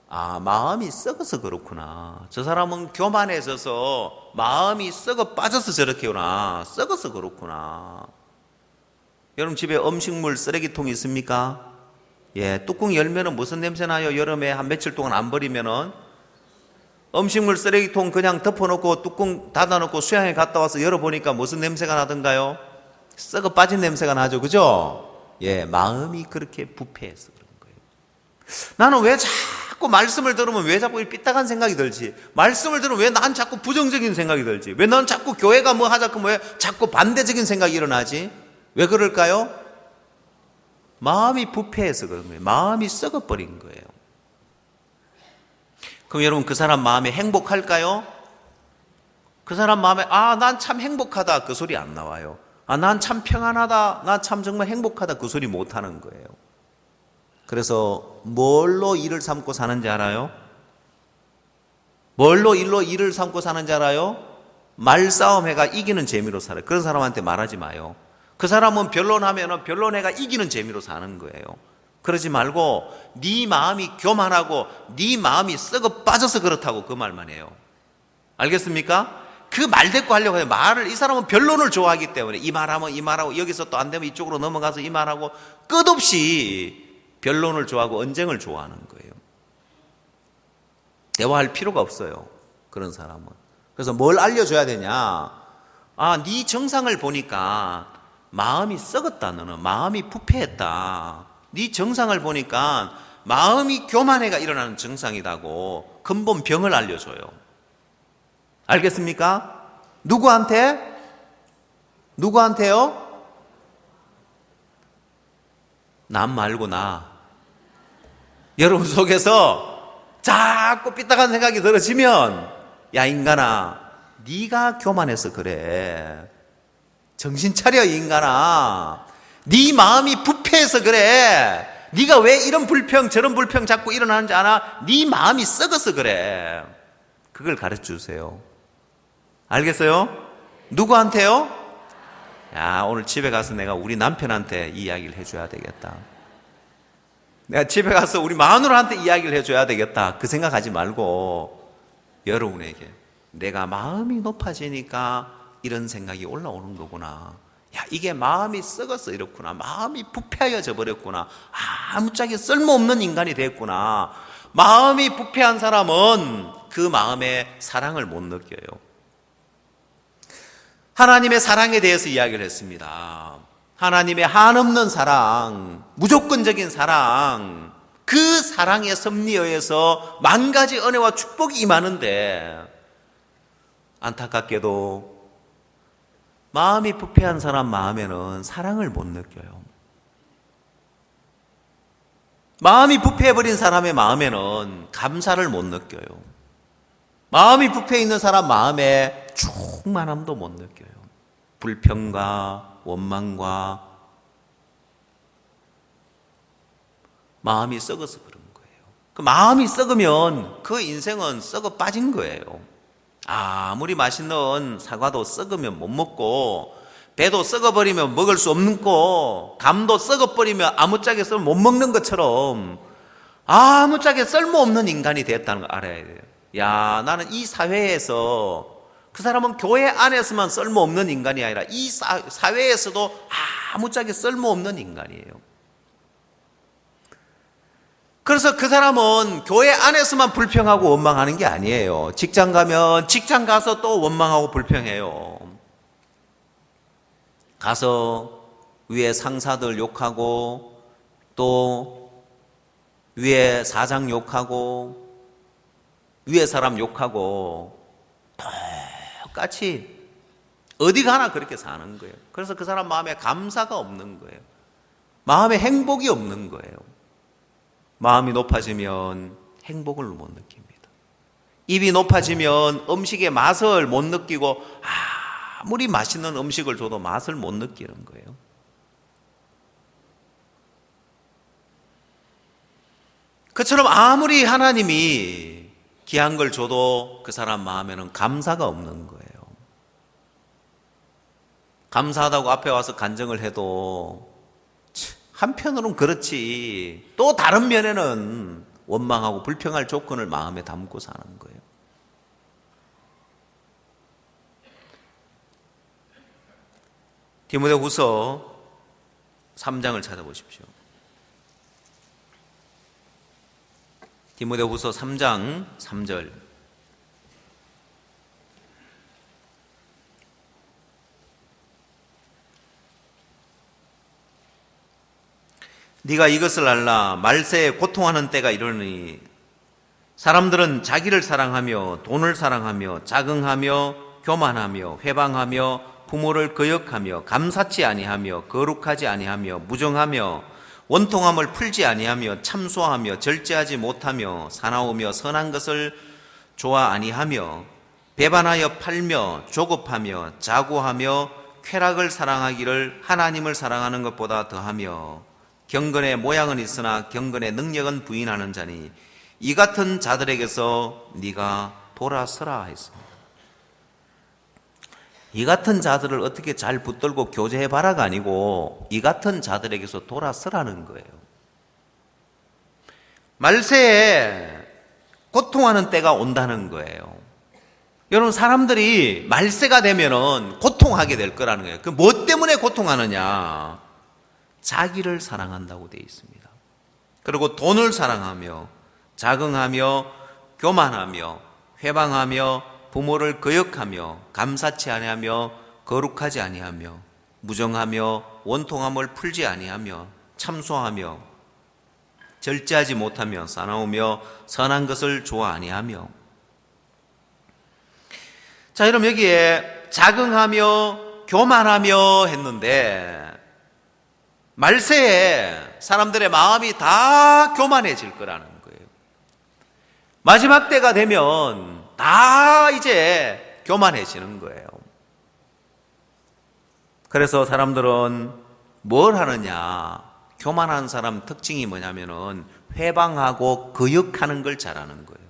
아, 마음이 썩어서 그렇구나. 저 사람은 교만해져서 마음이 썩어 빠져서 저렇게구나. 썩어서 그렇구나. 여러분 집에 음식물 쓰레기통이 있습니까? 예, 뚜껑 열면은 무슨 냄새 나요? 여름에 한 며칠 동안 안 버리면은 음식물 쓰레기통 그냥 덮어놓고 뚜껑 닫아놓고 수양에 갔다 와서 열어보니까 무슨 냄새가 나던가요? 썩어 빠진 냄새가 나죠, 그죠? 예, 마음이 그렇게 부패해서 그런 거예요. 나는 왜 자꾸 말씀을 들으면 왜 자꾸 삐딱한 생각이 들지? 말씀을 들으면 왜 난 자꾸 부정적인 생각이 들지? 왜 난 자꾸 교회가 뭐 하자고 왜 자꾸 반대적인 생각이 일어나지? 왜 그럴까요? 마음이 부패해서 그런 거예요. 마음이 썩어버린 거예요. 그럼 여러분 그 사람 마음에 행복할까요? 그 사람 마음에 난 참 행복하다 그 소리 안 나와요. 난 참 평안하다, 난 참 정말 행복하다 그 소리 못 하는 거예요. 그래서 뭘로 일을 삼고 사는지 알아요? 뭘로 일을 삼고 사는지 알아요? 말싸움해가 이기는 재미로 살아요. 그런 사람한테 말하지 마요. 그 사람은 변론하면 변론해가 이기는 재미로 사는 거예요. 그러지 말고 네 마음이 교만하고 네 마음이 썩어 빠져서 그렇다고 그 말만 해요. 알겠습니까? 그 말 대꾸 하려고 해요. 이 사람은 변론을 좋아하기 때문에 이 말하면 이 말하고 여기서 또 안 되면 이쪽으로 넘어가서 이 말하고 끝없이 변론을 좋아하고 언쟁을 좋아하는 거예요. 대화할 필요가 없어요. 그런 사람은. 그래서 뭘 알려줘야 되냐? 네 정상을 보니까 마음이 썩었다. 너는 마음이 부패했다. 네 정상을 보니까 마음이 교만해가 일어나는 증상이라고 근본 병을 알려줘요. 알겠습니까? 누구한테? 누구한테요? 남 말고 나. 여러분 속에서 자꾸 삐딱한 생각이 들어지면 야 인간아, 네가 교만해서 그래. 정신 차려 이 인간아. 네 마음이 부패해서 그래. 네가 왜 이런 불평 저런 불평 자꾸 일어나는지 알아? 네 마음이 썩어서 그래. 그걸 가르쳐 주세요. 알겠어요? 누구한테요? 야, 오늘 집에 가서 내가 우리 남편한테 이야기를 해줘야 되겠다. 내가 집에 가서 우리 마누라한테 이야기를 해줘야 되겠다. 그 생각하지 말고 여러분에게 내가 마음이 높아지니까 이런 생각이 올라오는 거구나. 야, 이게 마음이 썩어서 이렇구나. 마음이 부패하여져 버렸구나. 아무짝에 쓸모없는 인간이 됐구나. 마음이 부패한 사람은 그 마음에 사랑을 못 느껴요. 하나님의 사랑에 대해서 이야기를 했습니다. 하나님의 한없는 사랑, 무조건적인 사랑, 그 사랑의 섭리에 의해서 만 가지 은혜와 축복이 임하는데 안타깝게도 마음이 부패한 사람 마음에는 사랑을 못 느껴요. 마음이 부패해버린 사람의 마음에는 감사를 못 느껴요. 마음이 부패해 있는 사람 마음에 충만함도 못 느껴요. 불평과 원망과 마음이 썩어서 그런 거예요. 그 마음이 썩으면 그 인생은 썩어 빠진 거예요. 아무리 맛있는 사과도 썩으면 못 먹고, 배도 썩어버리면 먹을 수 없는 거, 감도 썩어버리면 아무짝에 썰 못 먹는 것처럼 아무짝에 쓸모없는 인간이 되었다는 걸 알아야 돼요. 야, 나는 이 사회에서, 그 사람은 교회 안에서만 쓸모없는 인간이 아니라 이 사회에서도 아무짝에 쓸모없는 인간이에요. 그래서 그 사람은 교회 안에서만 불평하고 원망하는 게 아니에요. 직장 가면 직장 가서 또 원망하고 불평해요. 가서 위에 상사들 욕하고 또 위에 사장 욕하고 위에 사람 욕하고 똑같이 어디 가나 그렇게 사는 거예요. 그래서 그 사람 마음에 감사가 없는 거예요. 마음에 행복이 없는 거예요. 마음이 높아지면 행복을 못 느낍니다. 입이 높아지면 음식의 맛을 못 느끼고 아무리 맛있는 음식을 줘도 맛을 못 느끼는 거예요. 그처럼 아무리 하나님이 귀한 걸 줘도 그 사람 마음에는 감사가 없는 거예요. 감사하다고 앞에 와서 간증을 해도 한편으로는 그렇지, 또 다른 면에는 원망하고 불평할 조건을 마음에 담고 사는 거예요. 디모데후서 3장을 찾아보십시오. 디모데후서 3장 3절. 네가 이것을 알라. 말세에 고통하는 때가 이르니 사람들은 자기를 사랑하며 돈을 사랑하며 자긍하며 교만하며 회방하며 부모를 거역하며 감사치 아니하며 거룩하지 아니하며 무정하며 원통함을 풀지 아니하며 참소하며 절제하지 못하며 사나우며 선한 것을 좋아 아니하며 배반하여 팔며 조급하며 자고하며 쾌락을 사랑하기를 하나님을 사랑하는 것보다 더하며 경건의 모양은 있으나 경건의 능력은 부인하는 자니 이 같은 자들에게서 네가 돌아서라 했습니다. 이 같은 자들을 어떻게 잘 붙들고 교제해봐라가 아니고 이 같은 자들에게서 돌아서라는 거예요. 말세에 고통하는 때가 온다는 거예요. 여러분, 사람들이 말세가 되면은 고통하게 될 거라는 거예요. 그 뭐 때문에 고통하느냐? 자기를 사랑한다고 되어 있습니다. 그리고 돈을 사랑하며 자긍하며 교만하며 회방하며 부모를 거역하며 감사치 아니하며 거룩하지 아니하며 무정하며 원통함을 풀지 아니하며 참소하며 절제하지 못하며 사나우며 선한 것을 좋아 아니하며. 자, 그럼 여기에 자긍하며 교만하며 했는데 말세에 사람들의 마음이 다 교만해질 거라는 거예요. 마지막 때가 되면 다 이제 교만해지는 거예요. 그래서 사람들은 뭘 하느냐? 교만한 사람 특징이 뭐냐면은 회방하고 거역하는 걸 잘하는 거예요.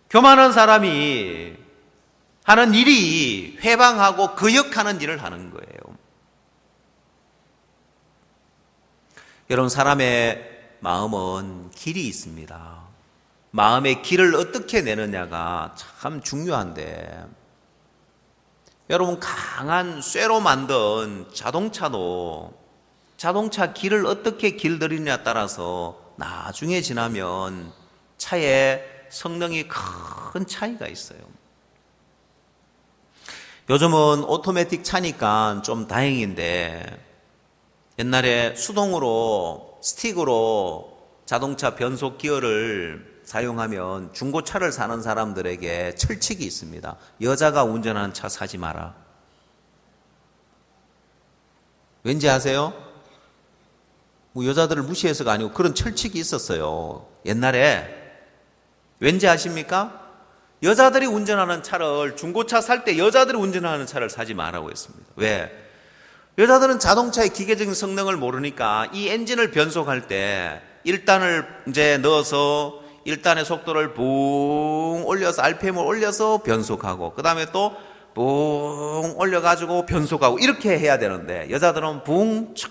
교만한 사람이 하는 일이 회방하고 거역하는 일을 하는 거예요. 여러분, 사람의 마음은 길이 있습니다. 마음의 길을 어떻게 내느냐가 참 중요한데, 여러분, 강한 쇠로 만든 자동차도 자동차 길을 어떻게 길들이느냐에 따라서 나중에 지나면 차에 성능이 큰 차이가 있어요. 요즘은 오토매틱 차니까 좀 다행인데 옛날에 수동으로 스틱으로 자동차 변속 기어를 사용하면 중고차를 사는 사람들에게 철칙이 있습니다. 여자가 운전하는 차 사지 마라. 왠지 아세요? 뭐 여자들을 무시해서가 아니고 그런 철칙이 있었어요. 옛날에. 왠지 아십니까? 여자들이 운전하는 차를, 중고차 살 때 여자들이 운전하는 차를 사지 말라고 했습니다. 왜? 여자들은 자동차의 기계적인 성능을 모르니까 이 엔진을 변속할 때 1단을 이제 넣어서 1단의 속도를 붕 올려서 RPM을 올려서 변속하고 그 다음에 또 붕 올려가지고 변속하고 이렇게 해야 되는데 여자들은 붕착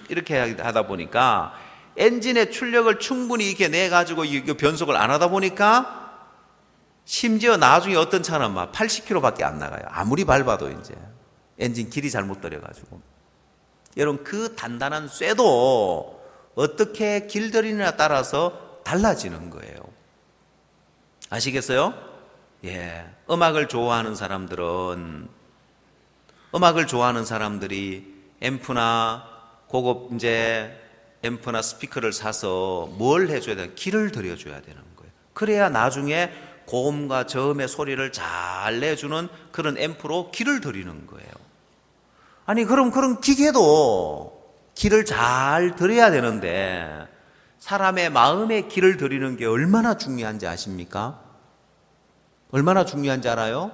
이렇게 하다 보니까 엔진의 출력을 충분히 이렇게 내가지고 이 변속을 안 하다 보니까 심지어 나중에 어떤 차는 막 80km밖에 안 나가요. 아무리 밟아도 이제 엔진 길이 잘못 들여가지고. 여러분 그 단단한 쇠도 어떻게 길들이느냐에 따라서 달라지는 거예요. 아시겠어요? 예, 음악을 좋아하는 사람들이 앰프나 고급 이제 앰프나 스피커를 사서 뭘 해줘야 되나? 길을 들여줘야 되는 거예요. 그래야 나중에 고음과 저음의 소리를 잘 내주는 그런 앰프로 길을 들이는 거예요. 아니 그럼 그런 기계도 길을 잘 들여야 되는데 사람의 마음의 길을 들이는 게 얼마나 중요한지 아십니까? 얼마나 중요한지 알아요?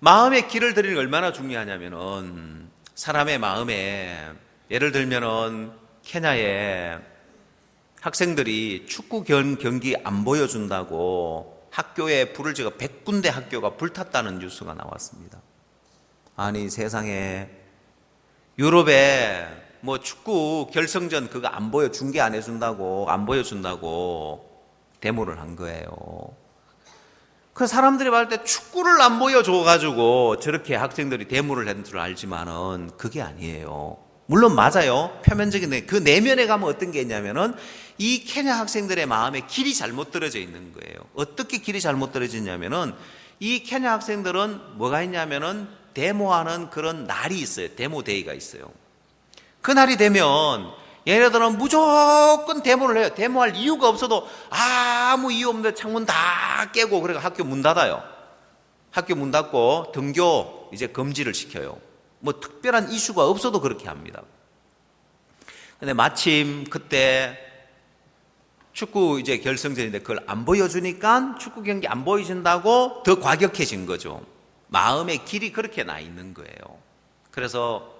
마음의 길을 들이는 게 얼마나 중요하냐면은 사람의 마음에 예를 들면은 케냐에 학생들이 축구 경기 안 보여준다고 학교에 불을 지가 100군데 학교가 불탔다는 뉴스가 나왔습니다. 아니 세상에 유럽에 뭐 축구 결승전 그거 안 보여 중계 안 해준다고 안 보여준다고 데모를 한 거예요. 그 사람들이 말할 때 축구를 안 보여줘가지고 저렇게 학생들이 데모를 했는 줄 알지만은 그게 아니에요. 물론 맞아요. 표면적인 그 내면에 가면 어떤 게 있냐면은 이 케냐 학생들의 마음에 길이 잘못 들어져 있는 거예요. 어떻게 길이 잘못 들어져 있냐면은 이 케냐 학생들은 뭐가 있냐면은 데모하는 그런 날이 있어요. 데모데이가 있어요. 그 날이 되면 얘네들은 무조건 데모를 해요. 데모할 이유가 없어도 아무 이유 없는데 창문 다 깨고 그래서 학교 문 닫아요. 학교 문 닫고 등교 이제 금지를 시켜요. 뭐 특별한 이슈가 없어도 그렇게 합니다. 근데 마침 그때 축구 이제 결승전인데 그걸 안 보여주니까 축구 경기 안 보여준다고 더 과격해진 거죠. 마음의 길이 그렇게 나 있는 거예요. 그래서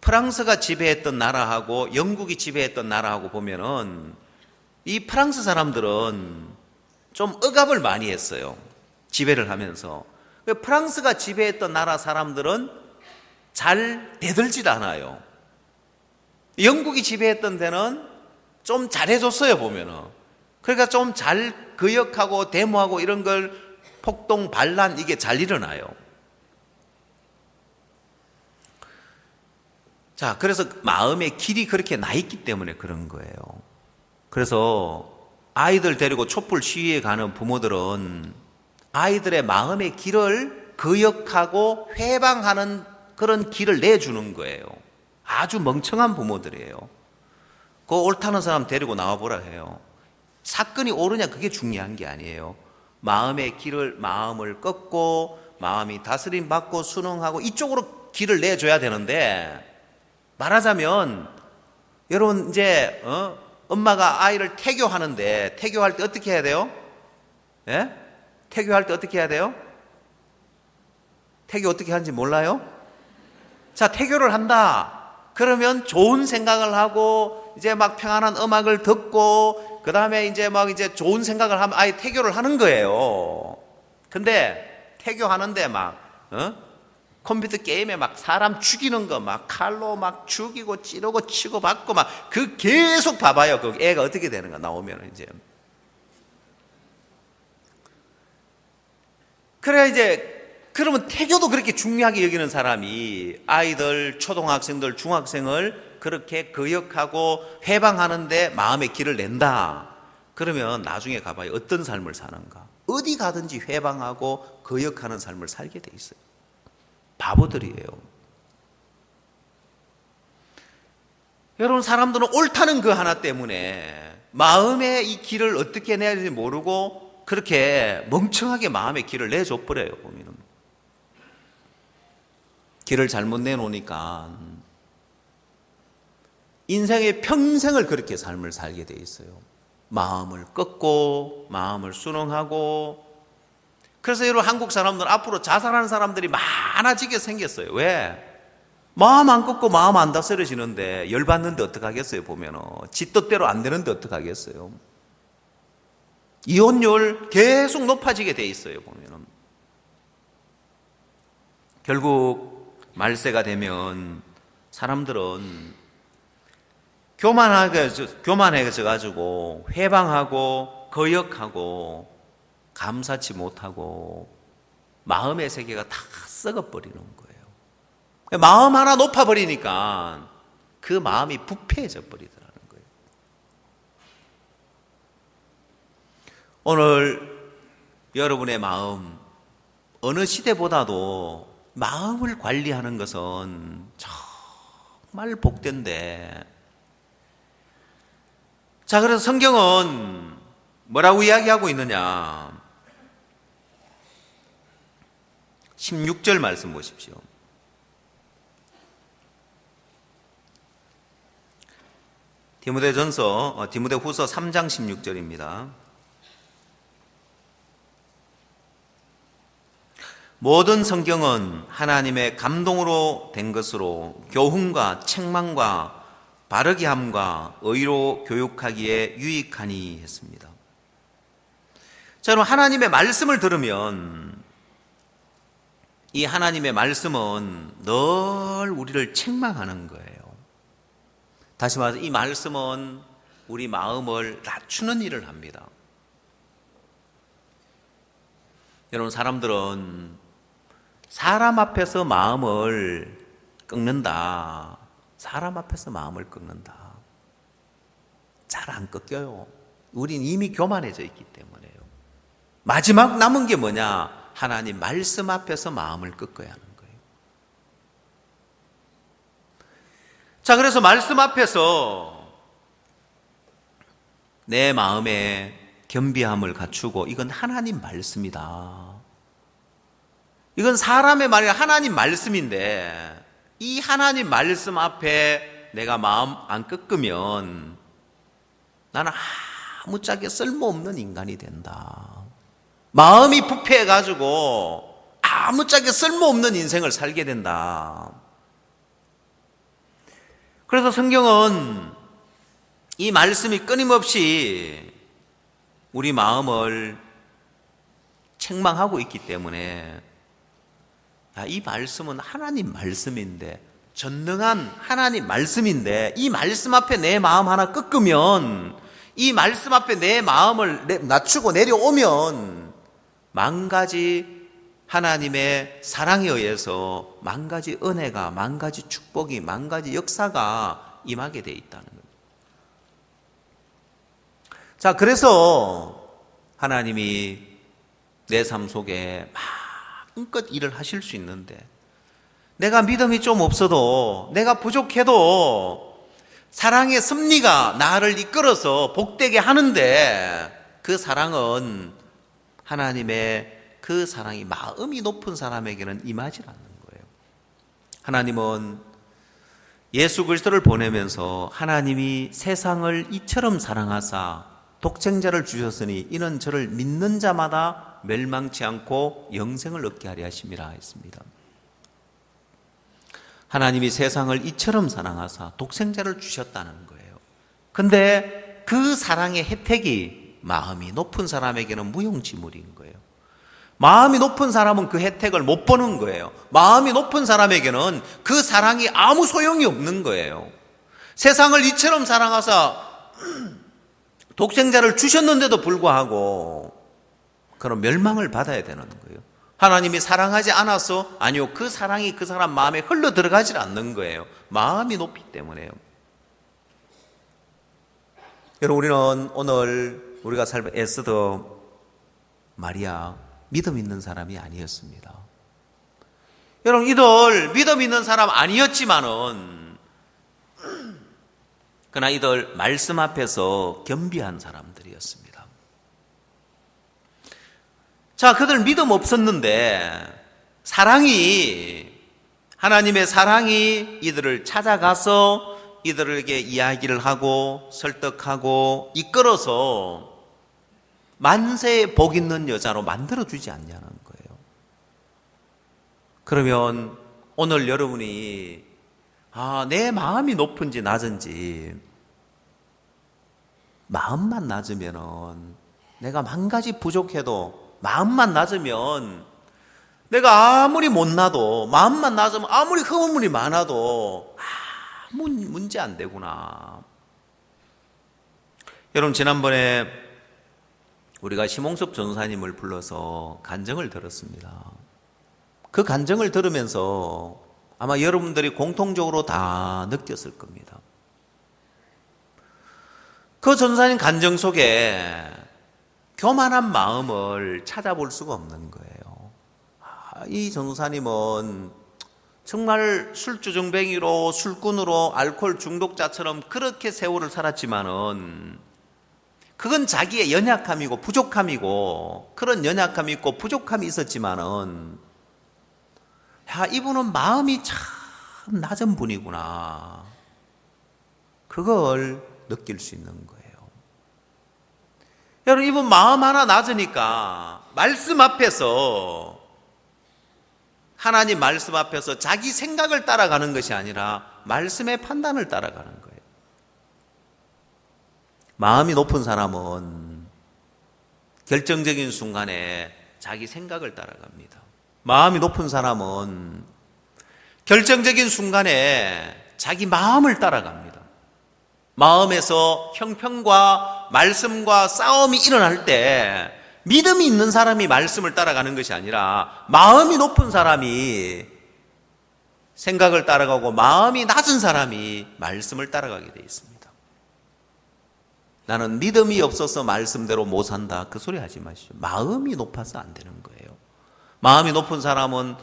프랑스가 지배했던 나라하고 영국이 지배했던 나라하고 보면은 이 프랑스 사람들은 좀 억압을 많이 했어요. 지배를 하면서. 프랑스가 지배했던 나라 사람들은 잘 대들질 않아요. 영국이 지배했던 데는 좀 잘해줬어요, 보면은. 그러니까 좀 잘 거역하고 데모하고 이런 걸 폭동, 반란 이게 잘 일어나요. 자, 그래서 마음의 길이 그렇게 나 있기 때문에 그런 거예요. 그래서 아이들 데리고 촛불 시위에 가는 부모들은 아이들의 마음의 길을 거역하고 회방하는 그런 길을 내주는 거예요. 아주 멍청한 부모들이에요. 그 옳다는 사람 데리고 나와보라 해요. 사건이 옳으냐 그게 중요한 게 아니에요. 마음의 길을, 마음을 꺾고 마음이 다스림 받고 순응하고 이쪽으로 길을 내줘야 되는데 말하자면 여러분 이제 엄마가 아이를 태교하는데 태교할 때 어떻게 해야 돼요? 예? 태교할 때 어떻게 해야 돼요? 태교 어떻게 하는지 몰라요? 자, 태교를 한다. 그러면 좋은 생각을 하고 이제 막 평안한 음악을 듣고 그 다음에 이제 막 이제 좋은 생각을 하면 아예 태교를 하는 거예요. 근데 태교하는데 막 컴퓨터 게임에 막 사람 죽이는 거 막 칼로 막 죽이고 찌르고 치고 받고 막 그 계속 봐봐요. 그 애가 어떻게 되는가 나오면 이제. 그래 이제 그러면 태교도 그렇게 중요하게 여기는 사람이 아이들, 초등학생들, 중학생을 그렇게 거역하고 회방하는데 마음의 길을 낸다. 그러면 나중에 가봐요. 어떤 삶을 사는가? 어디 가든지 회방하고 거역하는 삶을 살게 돼 있어요. 바보들이에요. 여러분, 사람들은 옳다는 그 하나 때문에 마음의 이 길을 어떻게 내야 되는지 모르고 그렇게 멍청하게 마음의 길을 내줘 버려요. 보면은 길을 잘못 내놓으니까 인생의 평생을 그렇게 삶을 살게 돼 있어요. 마음을 꺾고 마음을 순응하고. 그래서 여러분, 한국 사람들은 앞으로 자살하는 사람들이 많아지게 생겼어요. 왜? 마음 안 꺾고 마음 안 다스려지는데 열받는데 어떡하겠어요. 보면은 지 뜻대로 안 되는데 어떡하겠어요. 이혼율 계속 높아지게 돼 있어요. 보면은 결국 말세가 되면 사람들은 교만해져 가지고 회방하고 거역하고 감사치 못하고 마음의 세계가 다 썩어버리는 거예요. 마음 하나 높아버리니까 그 마음이 부패해져 버리더라는 거예요. 오늘 여러분의 마음, 어느 시대보다도 마음을 관리하는 것은 정말 복된데, 자, 그래서 성경은 뭐라고 이야기하고 있느냐? 16절 말씀 보십시오. 디모데후서 3장 16절입니다. 모든 성경은 하나님의 감동으로 된 것으로 교훈과 책망과 바르게 함과 의로 교육하기에 유익하니 했습니다. 자, 그럼 하나님의 말씀을 들으면 이 하나님의 말씀은 늘 우리를 책망하는 거예요. 다시 말해서 이 말씀은 우리 마음을 낮추는 일을 합니다. 여러분, 사람들은 사람 앞에서 마음을 꺾는다. 사람 앞에서 마음을 꺾는다. 잘 안 꺾여요. 우린 이미 교만해져 있기 때문에요. 마지막 남은 게 뭐냐? 하나님 말씀 앞에서 마음을 꺾어야 하는 거예요. 자, 그래서 말씀 앞에서 내 마음에 겸비함을 갖추고, 이건 하나님 말씀이다. 이건 사람의 말이 아니라 하나님 말씀인데, 이 하나님 말씀 앞에 내가 마음 안 꺾으면 나는 아무짝에 쓸모없는 인간이 된다. 마음이 부패해가지고 아무짝에 쓸모없는 인생을 살게 된다. 그래서 성경은 이 말씀이 끊임없이 우리 마음을 책망하고 있기 때문에, 이 말씀은 하나님 말씀인데, 전능한 하나님 말씀인데, 이 말씀 앞에 내 마음 하나 꺾으면, 이 말씀 앞에 내 마음을 낮추고 내려오면 만 가지 하나님의 사랑에 의해서 만 가지 은혜가, 만 가지 축복이, 만 가지 역사가 임하게 돼 있다는 겁니다. 자, 그래서 하나님이 내 삶 속에 마음껏 일을 하실 수 있는데, 내가 믿음이 좀 없어도, 내가 부족해도 사랑의 섭리가 나를 이끌어서 복되게 하는데, 그 사랑은 하나님의 그 사랑이 마음이 높은 사람에게는 임하지 않는 거예요. 하나님은 예수 그리스도를 보내면서 하나님이 세상을 이처럼 사랑하사 독생자를 주셨으니 이는 저를 믿는 자마다 멸망치 않고 영생을 얻게 하려 하심이라 했습니다. 하나님이 세상을 이처럼 사랑하사 독생자를 주셨다는 거예요. 근데 그 사랑의 혜택이 마음이 높은 사람에게는 무용지물인 거예요. 마음이 높은 사람은 그 혜택을 못 보는 거예요. 마음이 높은 사람에게는 그 사랑이 아무 소용이 없는 거예요. 세상을 이처럼 사랑하사 독생자를 주셨는데도 불구하고 그런 멸망을 받아야 되는 거예요. 하나님이 사랑하지 않아서? 아니요, 그 사랑이 그 사람 마음에 흘러 들어가질 않는 거예요. 마음이 높기 때문에요. 여러분, 우리는 오늘 우리가 살면 에스더 마리아 믿음 있는 사람이 아니었습니다. 여러분, 이들 믿음 있는 사람 아니었지만은 그러나 이들 말씀 앞에서 겸비한 사람들이었습니다. 자, 그들 믿음 없었는데 하나님의 사랑이 이들을 찾아가서 이들에게 이야기를 하고 설득하고 이끌어서 만세에 복 있는 여자로 만들어주지 않냐는 거예요. 그러면 오늘 여러분이 내 마음이 높은지 낮은지, 마음만 낮으면은 내가 만 가지 부족해도 마음만 낮으면 내가 아무리 못나도, 마음만 낮으면 아무리 허물이 많아도 문제 안 되구나. 여러분, 지난번에 우리가 심홍섭 전사님을 불러서 간증을 들었습니다. 그 간증을 들으면서 아마 여러분들이 공통적으로 다 느꼈을 겁니다. 그 전사님 간증 속에 교만한 마음을 찾아볼 수가 없는 거예요. 이 전사님은 정말 술주정뱅이로, 술꾼으로, 알코올 중독자처럼 그렇게 세월을 살았지만은 그건 자기의 연약함이고 부족함이고, 그런 연약함이 있고 부족함이 있었지만은 이분은 마음이 참 낮은 분이구나, 그걸 느낄 수 있는 거예요. 여러분, 이분 마음 하나 낮으니까 말씀 앞에서, 하나님 말씀 앞에서 자기 생각을 따라가는 것이 아니라 말씀의 판단을 따라가는 거예요. 마음이 높은 사람은 결정적인 순간에 자기 생각을 따라갑니다. 마음이 높은 사람은 결정적인 순간에 자기 마음을 따라갑니다. 마음에서 형편과 말씀과 싸움이 일어날 때 믿음이 있는 사람이 말씀을 따라가는 것이 아니라 마음이 높은 사람이 생각을 따라가고 마음이 낮은 사람이 말씀을 따라가게 되어 있습니다. 나는 믿음이 없어서 말씀대로 못 산다, 그 소리 하지 마시죠. 마음이 높아서 안 되는 거예요. 마음이 높은 사람은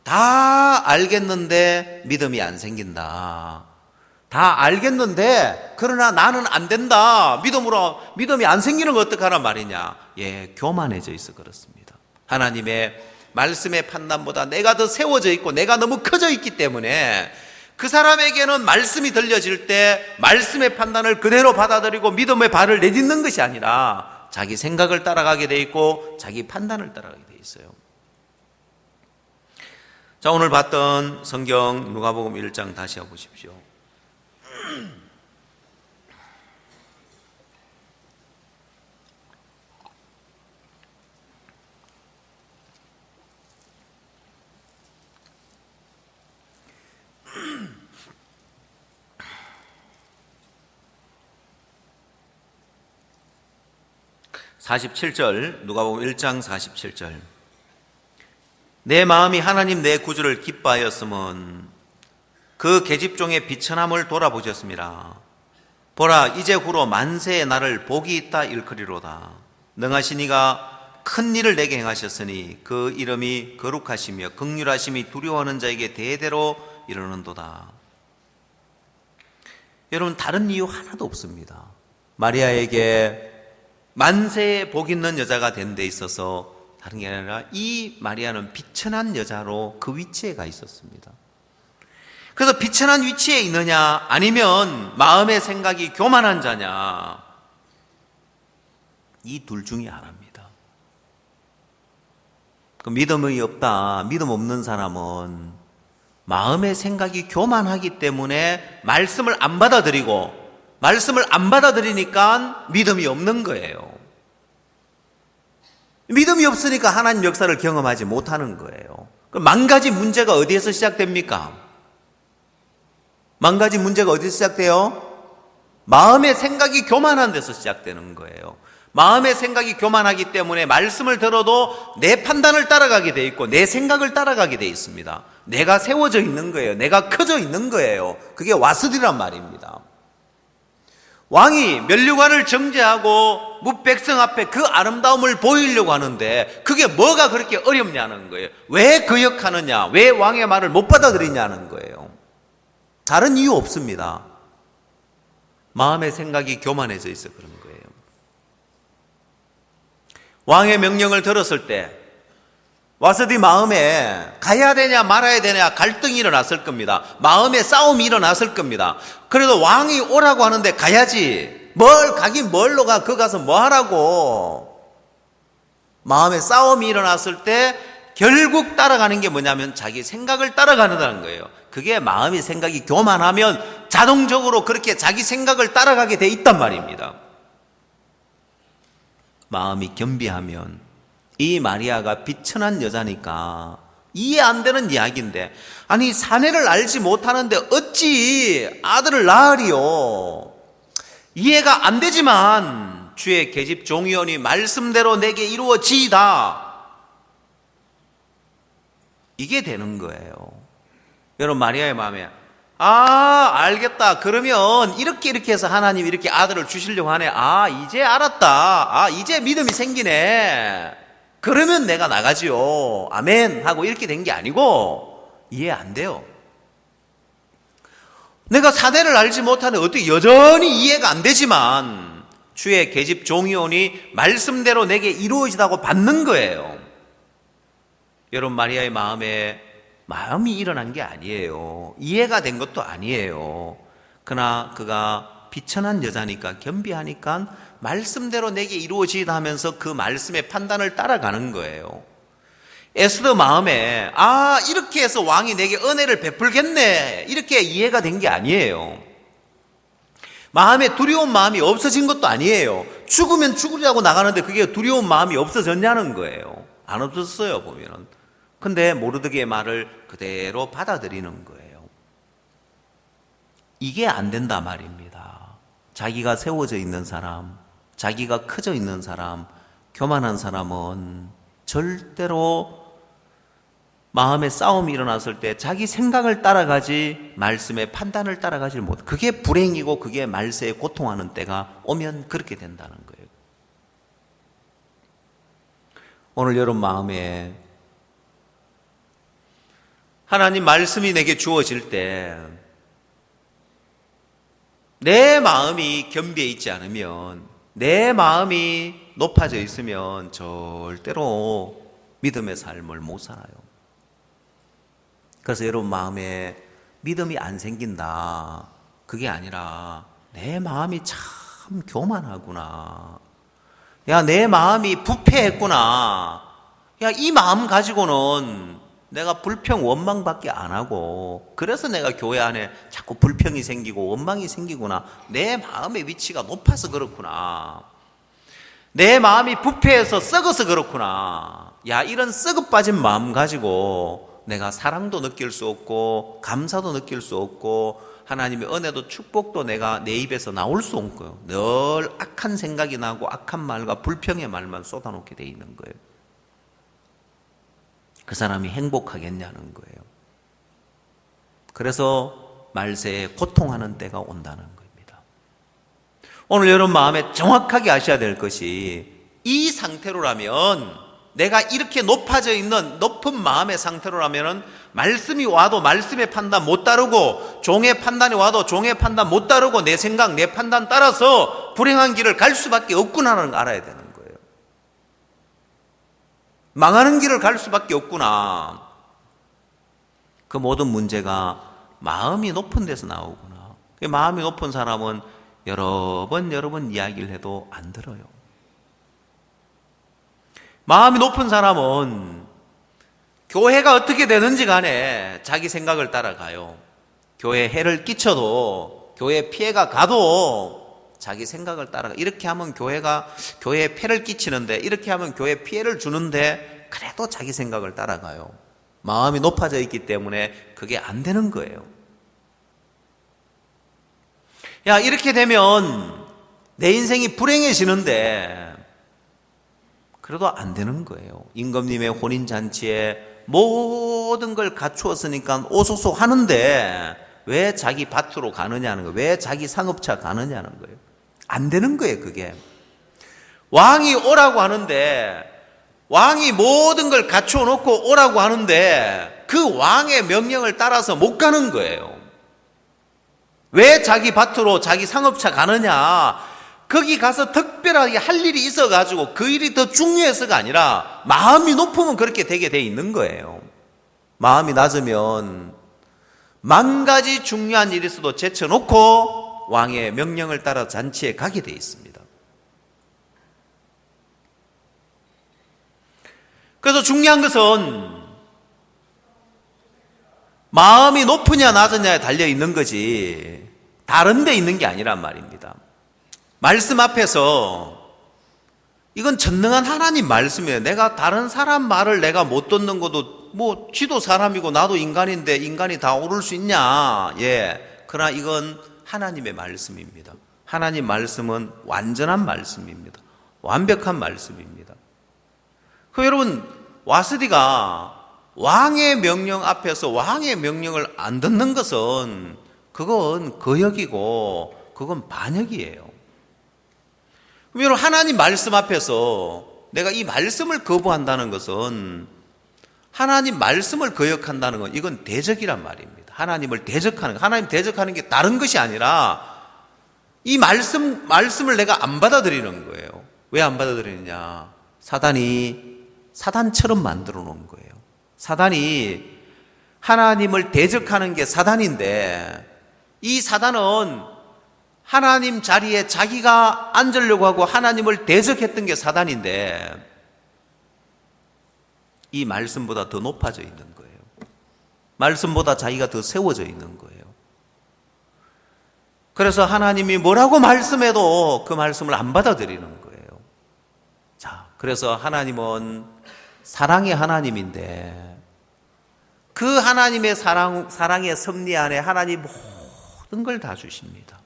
다 알겠는데 믿음이 안 생긴다. 다 알겠는데 그러나 나는 안 된다, 믿음이 안 생기는 거 어떡하란 말이냐. 교만해져 있어 그렇습니다. 하나님의 말씀의 판단보다 내가 더 세워져 있고 내가 너무 커져 있기 때문에 그 사람에게는 말씀이 들려질 때 말씀의 판단을 그대로 받아들이고 믿음의 발을 내딛는 것이 아니라 자기 생각을 따라가게 돼 있고 자기 판단을 따라가게 돼 있어요. 자, 오늘 봤던 성경 누가복음 1장 다시 해보십시오. 47절, 누가복음 1장 47절. 내 마음이 하나님 내 구주를 기뻐하였으면 그 계집종의 비천함을 돌아보셨습니다. 보라, 이제 후로 만세의 나를 복이 있다 일컬이로다. 능하신 이가 큰 일을 내게 행하셨으니 그 이름이 거룩하시며 긍휼하심이 두려워하는 자에게 대대로 이르는도다. 여러분, 다른 이유 하나도 없습니다. 마리아에게 만세에 복 있는 여자가 된 데 있어서 다른 게 아니라 이 마리아는 비천한 여자로 그 위치에 가 있었습니다. 그래서 비천한 위치에 있느냐 아니면 마음의 생각이 교만한 자냐, 이 둘 중에 하나입니다. 그 믿음이 없다, 믿음 없는 사람은 마음의 생각이 교만하기 때문에 말씀을 안 받아들이고, 말씀을 안 받아들이니까 믿음이 없는 거예요. 믿음이 없으니까 하나님 역사를 경험하지 못하는 거예요. 그럼 만 가지 문제가 어디에서 시작됩니까? 만 가지 문제가 어디서 시작돼요? 마음의 생각이 교만한 데서 시작되는 거예요. 마음의 생각이 교만하기 때문에 말씀을 들어도 내 판단을 따라가게 돼 있고 내 생각을 따라가게 돼 있습니다. 내가 세워져 있는 거예요. 내가 커져 있는 거예요. 그게 와스디란 말입니다. 왕이 면류관을 정죄하고 무백성 앞에 그 아름다움을 보이려고 하는데 그게 뭐가 그렇게 어렵냐는 거예요. 왜 거역하느냐, 왜 왕의 말을 못 받아들이냐는 거예요. 다른 이유 없습니다. 마음의 생각이 교만해져 있어 그런 거예요. 왕의 명령을 들었을 때 와서 네 마음에 가야 되냐 말아야 되냐 갈등이 일어났을 겁니다. 마음의 싸움이 일어났을 겁니다. 그래도 왕이 오라고 하는데 가야지. 뭘 가긴 뭘로 가? 그 가서 뭐 하라고? 마음의 싸움이 일어났을 때 결국 따라가는 게 뭐냐면 자기 생각을 따라가는다는 거예요. 그게 마음의 생각이 교만하면 자동적으로 그렇게 자기 생각을 따라가게 돼 있단 말입니다. 마음이 겸비하면 이 마리아가 비천한 여자니까 이해 안 되는 이야기인데, 아니 사내를 알지 못하는데 어찌 아들을 낳으리요? 이해가 안 되지만 주의 계집 종이오니 말씀대로 내게 이루어지이다, 이게 되는 거예요. 여러분, 마리아의 마음에 알겠다, 그러면 이렇게 해서 하나님이 이렇게 아들을 주시려고 하네. 이제 알았다. 이제 믿음이 생기네. 그러면 내가 나가지요. 아멘 하고 이렇게 된 게 아니고, 이해 안 돼요. 내가 사내를 알지 못하는 어떻게 여전히 이해가 안 되지만 주의 계집 종이오니 말씀대로 내게 이루어지다고 받는 거예요. 여러분, 마리아의 마음이 일어난 게 아니에요. 이해가 된 것도 아니에요. 그러나 그가 비천한 여자니까, 겸비하니까 말씀대로 내게 이루어지다 하면서 그 말씀의 판단을 따라가는 거예요. 에스더 마음에 이렇게 해서 왕이 내게 은혜를 베풀겠네, 이렇게 이해가 된 게 아니에요. 마음에 두려운 마음이 없어진 것도 아니에요. 죽으면 죽으려고 나가는데 그게 두려운 마음이 없어졌냐는 거예요. 안 없었어요, 보면은. 근데 모르드게의 말을 그대로 받아들이는 거예요. 이게 안 된다 말입니다. 자기가 세워져 있는 사람, 자기가 커져 있는 사람, 교만한 사람은 절대로 마음의 싸움이 일어났을 때 자기 생각을 따라가지 말씀의 판단을 따라가지 못. 그게 불행이고 그게 말세에 고통하는 때가 오면 그렇게 된다는 거예요. 오늘 여러분 마음에 하나님 말씀이 내게 주어질 때 내 마음이 겸비해 있지 않으면, 내 마음이 높아져 있으면 절대로 믿음의 삶을 못 살아요. 그래서 여러분 마음에 믿음이 안 생긴다, 그게 아니라 내 마음이 참 교만하구나, 내 마음이 부패했구나, 이 마음 가지고는 내가 불평, 원망밖에 안 하고, 그래서 내가 교회 안에 자꾸 불평이 생기고 원망이 생기구나. 내 마음의 위치가 높아서 그렇구나. 내 마음이 부패해서 썩어서 그렇구나. 이런 썩어 빠진 마음 가지고 내가 사랑도 느낄 수 없고 감사도 느낄 수 없고 하나님의 은혜도 축복도 내가 내 입에서 나올 수 없고요. 늘 악한 생각이 나고 악한 말과 불평의 말만 쏟아놓게 돼 있는 거예요. 그 사람이 행복하겠냐는 거예요. 그래서 말세에 고통하는 때가 온다는 겁니다. 오늘 여러분 마음에 정확하게 아셔야 될 것이, 이 상태로라면, 내가 이렇게 높아져 있는 높은 마음의 상태로라면 말씀이 와도 말씀의 판단 못 따르고, 종의 판단이 와도 종의 판단 못 따르고, 내 생각, 내 판단 따라서 불행한 길을 갈 수밖에 없구나를 알아야 되는 거예요. 망하는 길을 갈 수밖에 없구나. 그 모든 문제가 마음이 높은 데서 나오구나. 마음이 높은 사람은 여러 번 이야기를 해도 안 들어요. 마음이 높은 사람은 교회가 어떻게 되는지 간에 자기 생각을 따라가요. 교회에 해를 끼쳐도, 교회에 피해가 가도 자기 생각을 따라가. 이렇게 하면 교회에 폐를 끼치는데, 이렇게 하면 교회에 피해를 주는데, 그래도 자기 생각을 따라가요. 마음이 높아져 있기 때문에 그게 안 되는 거예요. 이렇게 되면 내 인생이 불행해지는데, 그래도 안 되는 거예요. 임금님의 혼인잔치에 모든 걸 갖추었으니까 오소소 하는데 왜 자기 밭으로 가느냐는 거예요. 왜 자기 상업차 가느냐는 거예요. 안 되는 거예요, 그게. 왕이 오라고 하는데, 왕이 모든 걸 갖춰 놓고 오라고 하는데 그 왕의 명령을 따라서 못 가는 거예요. 왜 자기 밭으로 자기 상업차 가느냐? 거기 가서 특별하게 할 일이 있어가지고 그 일이 더 중요해서가 아니라 마음이 높으면 그렇게 되게 돼 있는 거예요. 마음이 낮으면 만 가지 중요한 일이 있어도 제쳐놓고 왕의 명령을 따라 잔치에 가게 돼 있습니다. 그래서 중요한 것은 마음이 높으냐 낮으냐에 달려 있는 거지 다른 데 있는 게 아니란 말입니다. 말씀 앞에서 이건 전능한 하나님 말씀이에요. 내가 다른 사람 말을 내가 못 듣는 것도 뭐 쥐도 사람이고 나도 인간인데 인간이 다 오를 수 있냐? 예. 그러나 이건 하나님의 말씀입니다. 하나님 말씀은 완전한 말씀입니다. 완벽한 말씀입니다. 여러분, 와스디가 왕의 명령 앞에서 왕의 명령을 안 듣는 것은 그건 거역이고 그건 반역이에요. 그럼 여러분, 하나님 말씀 앞에서 내가 이 말씀을 거부한다는 것은 하나님 말씀을 거역한다는 건 이건 대적이란 말입니다. 하나님을 대적하는, 하나님 대적하는 게 다른 것이 아니라 이 말씀을 내가 안 받아들이는 거예요. 왜 안 받아들이느냐? 사단처럼 만들어 놓은 거예요. 사단이 하나님을 대적하는 게 사단인데 이 사단은 하나님 자리에 자기가 앉으려고 하고 하나님을 대적했던 게 사단인데 이 말씀보다 더 높아져 있는 거예요. 말씀보다 자기가 더 세워져 있는 거예요. 그래서 하나님이 뭐라고 말씀해도 그 말씀을 안 받아들이는 거예요. 자, 그래서 하나님은 사랑의 하나님인데 그 하나님의 사랑의 섭리 안에 하나님 모든 걸 다 주십니다.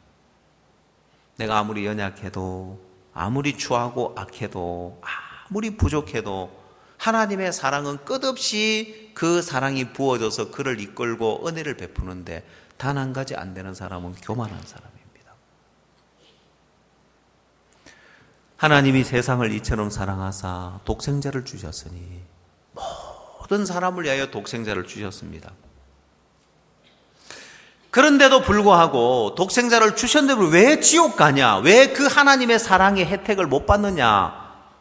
내가 아무리 연약해도 아무리 추하고 악해도 아무리 부족해도 하나님의 사랑은 끝없이 그 사랑이 부어져서 그를 이끌고 은혜를 베푸는데 단 한 가지 안 되는 사람은 교만한 사람입니다. 하나님이 세상을 이처럼 사랑하사 독생자를 주셨으니 모든 사람을 위하여 독생자를 주셨습니다. 그런데도 불구하고 독생자를 주셨는데 왜 지옥 가냐? 왜 그 하나님의 사랑의 혜택을 못 받느냐?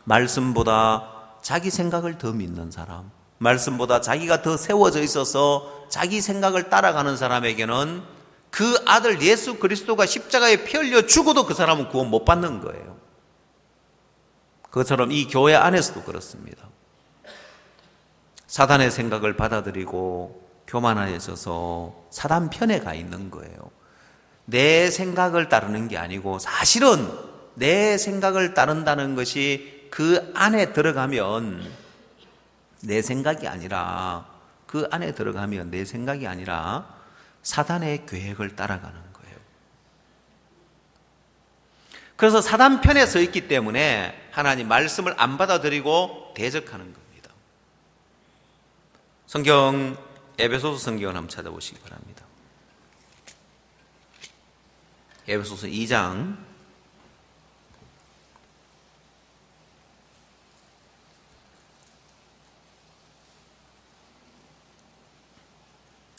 말씀보다 자기 생각을 더 믿는 사람, 말씀보다 자기가 더 세워져 있어서 자기 생각을 따라가는 사람에게는 그 아들 예수 그리스도가 십자가에 피 흘려 죽어도 그 사람은 구원 못 받는 거예요. 그것처럼 이 교회 안에서도 그렇습니다. 사단의 생각을 받아들이고 교만해져서 사단 편에 가 있는 거예요. 내 생각을 따르는 게 아니고 사실은 내 생각을 따른다는 것이 그 안에 들어가면 내 생각이 아니라 그 안에 들어가면 내 생각이 아니라 사단의 계획을 따라가는 거예요. 그래서 사단 편에 서 있기 때문에 하나님 말씀을 안 받아들이고 대적하는 겁니다. 성경 에베소서 성경을 한번 찾아보시기 바랍니다. 에베소서 2장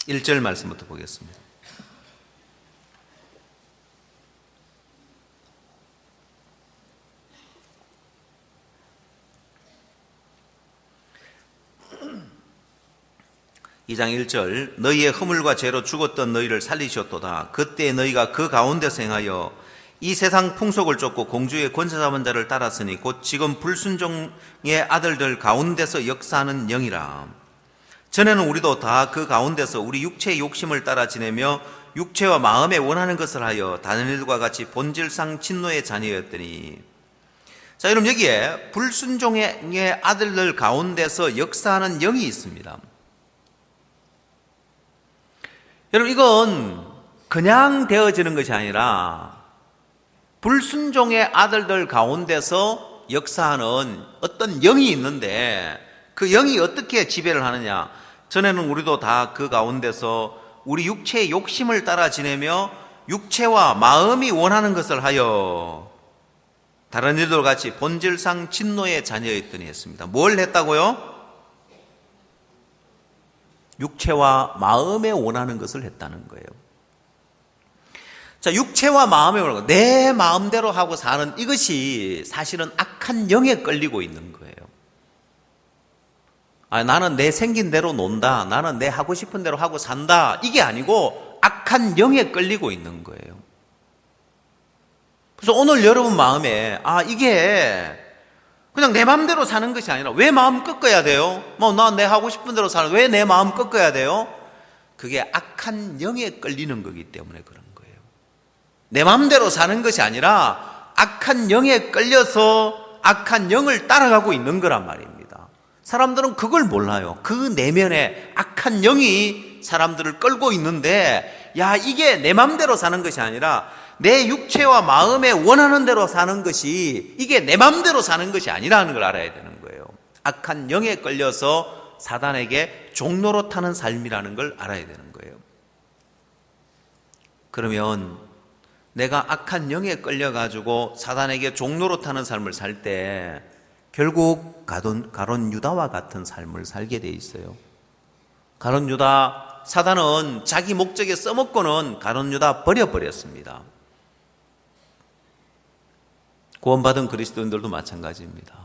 1절 말씀부터 보겠습니다. 이 장 1절 너희의 허물과 죄로 죽었던 너희를 살리셨도다. 그때 너희가 그 가운데서 행하여 이 세상 풍속을 쫓고 공주의 권세 잡은 자를 따랐으니 곧 지금 불순종의 아들들 가운데서 역사하는 영이라. 전에는 우리도 다 그 가운데서 우리 육체의 욕심을 따라 지내며 육체와 마음에 원하는 것을 하여 다른 일과 같이 본질상 진노의 자녀였더니. 자, 여러분 여기에 불순종의 아들들 가운데서 역사하는 영이 있습니다. 여러분 이건 그냥 되어지는 것이 아니라 불순종의 아들들 가운데서 역사하는 어떤 영이 있는데 그 영이 어떻게 지배를 하느냐? 전에는 우리도 다 그 가운데서 우리 육체의 욕심을 따라 지내며 육체와 마음이 원하는 것을 하여 다른 일들 같이 본질상 진노의 자녀였더니 했습니다. 뭘 했다고요? 육체와 마음에 원하는 것을 했다는 거예요. 자, 육체와 마음에 원하는 것, 내 마음대로 하고 사는 이것이 사실은 악한 영에 끌리고 있는 거예요. 나는 내 생긴 대로 논다. 나는 내 하고 싶은 대로 하고 산다. 이게 아니고 악한 영에 끌리고 있는 거예요. 그래서 오늘 여러분 마음에 이게 그냥 내 마음대로 사는 것이 아니라 왜 마음 꺾어야 돼요? 나 내 하고 싶은 대로 사는 왜 내 마음 꺾어야 돼요? 그게 악한 영에 끌리는 거기 때문에 그런 거예요. 내 마음대로 사는 것이 아니라 악한 영에 끌려서 악한 영을 따라가고 있는 거란 말입니다. 사람들은 그걸 몰라요. 그 내면에 악한 영이 사람들을 끌고 있는데 이게 내 마음대로 사는 것이 아니라 내 육체와 마음에 원하는 대로 사는 것이 이게 내 마음대로 사는 것이 아니라는 걸 알아야 되는 거예요. 악한 영에 끌려서 사단에게 종로로 타는 삶이라는 걸 알아야 되는 거예요. 그러면 내가 악한 영에 끌려가지고 사단에게 종로로 타는 삶을 살 때 결국 가룟 유다와 같은 삶을 살게 돼 있어요. 가룟 유다, 사단은 자기 목적에 써먹고는 가룟 유다 버려버렸습니다. 구원받은 그리스도인들도 마찬가지입니다.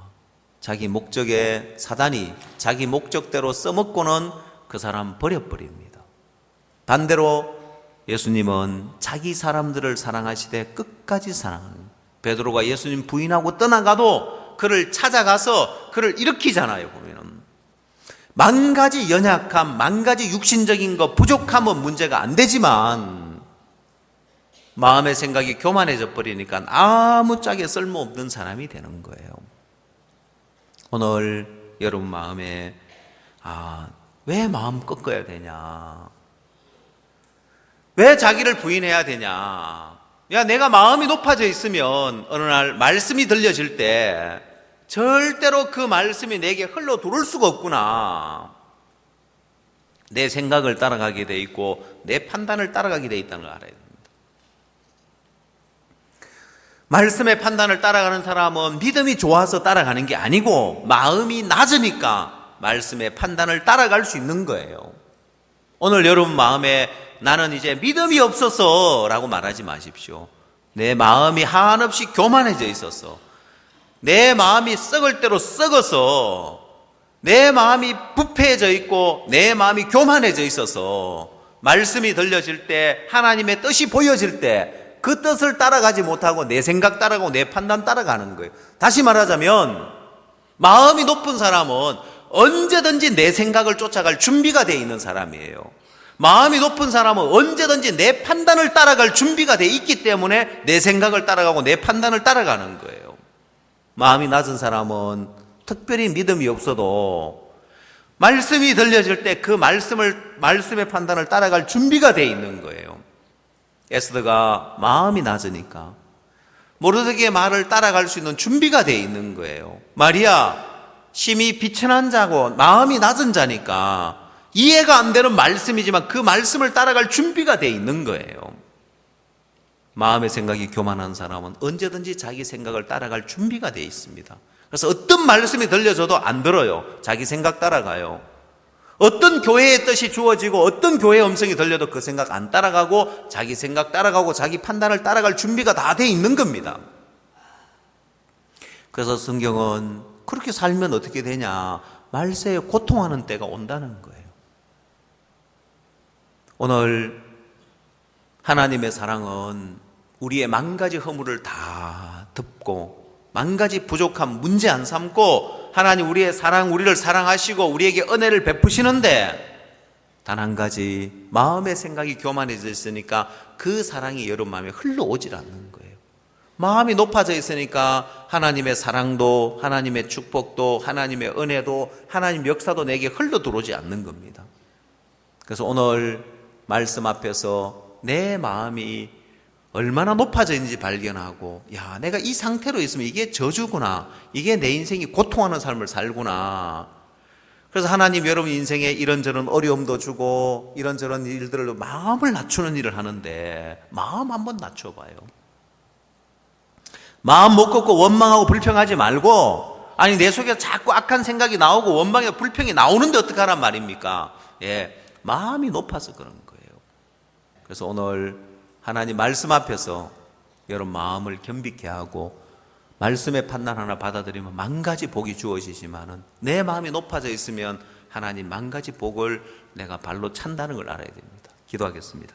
자기 목적에 사단이 자기 목적대로 써먹고는 그 사람 버려버립니다. 반대로 예수님은 자기 사람들을 사랑하시되 끝까지 사랑하는, 베드로가 예수님 부인하고 떠나가도 그를 찾아가서 그를 일으키잖아요. 보면은 만 가지 연약함, 만 가지 육신적인 것, 부족함은 문제가 안 되지만 마음의 생각이 교만해져 버리니까 아무짝에 쓸모없는 사람이 되는 거예요. 오늘 여러분 마음에 왜 마음 꺾어야 되냐? 왜 자기를 부인해야 되냐? 내가 마음이 높아져 있으면 어느 날 말씀이 들려질 때 절대로 그 말씀이 내게 흘러 들어올 수가 없구나. 내 생각을 따라가게 돼 있고 내 판단을 따라가게 돼 있다는 걸 알아야 됩니다. 말씀의 판단을 따라가는 사람은 믿음이 좋아서 따라가는 게 아니고 마음이 낮으니까 말씀의 판단을 따라갈 수 있는 거예요. 오늘 여러분 마음에 나는 이제 믿음이 없어서 라고 말하지 마십시오. 내 마음이 한없이 교만해져 있어서, 내 마음이 썩을 대로 썩어서, 내 마음이 부패해져 있고 내 마음이 교만해져 있어서 말씀이 들려질 때, 하나님의 뜻이 보여질 때 그 뜻을 따라가지 못하고 내 생각 따라가고 내 판단 따라가는 거예요. 다시 말하자면 마음이 높은 사람은 언제든지 내 생각을 쫓아갈 준비가 되어 있는 사람이에요. 마음이 높은 사람은 언제든지 내 판단을 따라갈 준비가 되어 있기 때문에 내 생각을 따라가고 내 판단을 따라가는 거예요. 마음이 낮은 사람은 특별히 믿음이 없어도 말씀이 들려질 때 그 말씀의 판단을 따라갈 준비가 되어 있는 거예요. 에스더가 마음이 낮으니까 모르드게의 말을 따라갈 수 있는 준비가 되어 있는 거예요. 마리아, 심히 비천한 자고 마음이 낮은 자니까 이해가 안 되는 말씀이지만 그 말씀을 따라갈 준비가 되어 있는 거예요. 마음의 생각이 교만한 사람은 언제든지 자기 생각을 따라갈 준비가 되어 있습니다. 그래서 어떤 말씀이 들려줘도 안 들어요. 자기 생각 따라가요. 어떤 교회의 뜻이 주어지고 어떤 교회의 음성이 들려도 그 생각 안 따라가고 자기 생각 따라가고 자기 판단을 따라갈 준비가 다 돼 있는 겁니다. 그래서 성경은 그렇게 살면 어떻게 되냐? 말세에 고통하는 때가 온다는 거예요. 오늘 하나님의 사랑은 우리의 만 가지 허물을 다 덮고 만 가지 부족함 문제 안 삼고 하나님 우리의 사랑, 우리를 사랑하시고 우리에게 은혜를 베푸시는데 단 한 가지 마음의 생각이 교만해져 있으니까 그 사랑이 여러분 마음에 흘러오질 않는 거예요. 마음이 높아져 있으니까 하나님의 사랑도 하나님의 축복도 하나님의 은혜도 하나님 역사도 내게 흘러 들어오지 않는 겁니다. 그래서 오늘 말씀 앞에서 내 마음이 얼마나 높아져 있는지 발견하고 내가 이 상태로 있으면 이게 저주구나, 이게 내 인생이 고통하는 삶을 살구나. 그래서 하나님 여러분 인생에 이런저런 어려움도 주고 이런저런 일들로 마음을 낮추는 일을 하는데 마음 한번 낮춰봐요. 마음 못 걷고 원망하고 불평하지 말고, 아니 내 속에 자꾸 악한 생각이 나오고 원망이나 불평이 나오는데 어떡하란 말입니까? 예, 마음이 높아서 그런 거예요. 그래서 오늘 하나님 말씀 앞에서 여러분 마음을 겸비케 하고 말씀의 판단 하나 받아들이면 만 가지 복이 주어지지만은 내 마음이 높아져 있으면 하나님 만 가지 복을 내가 발로 찬다는 걸 알아야 됩니다. 기도하겠습니다.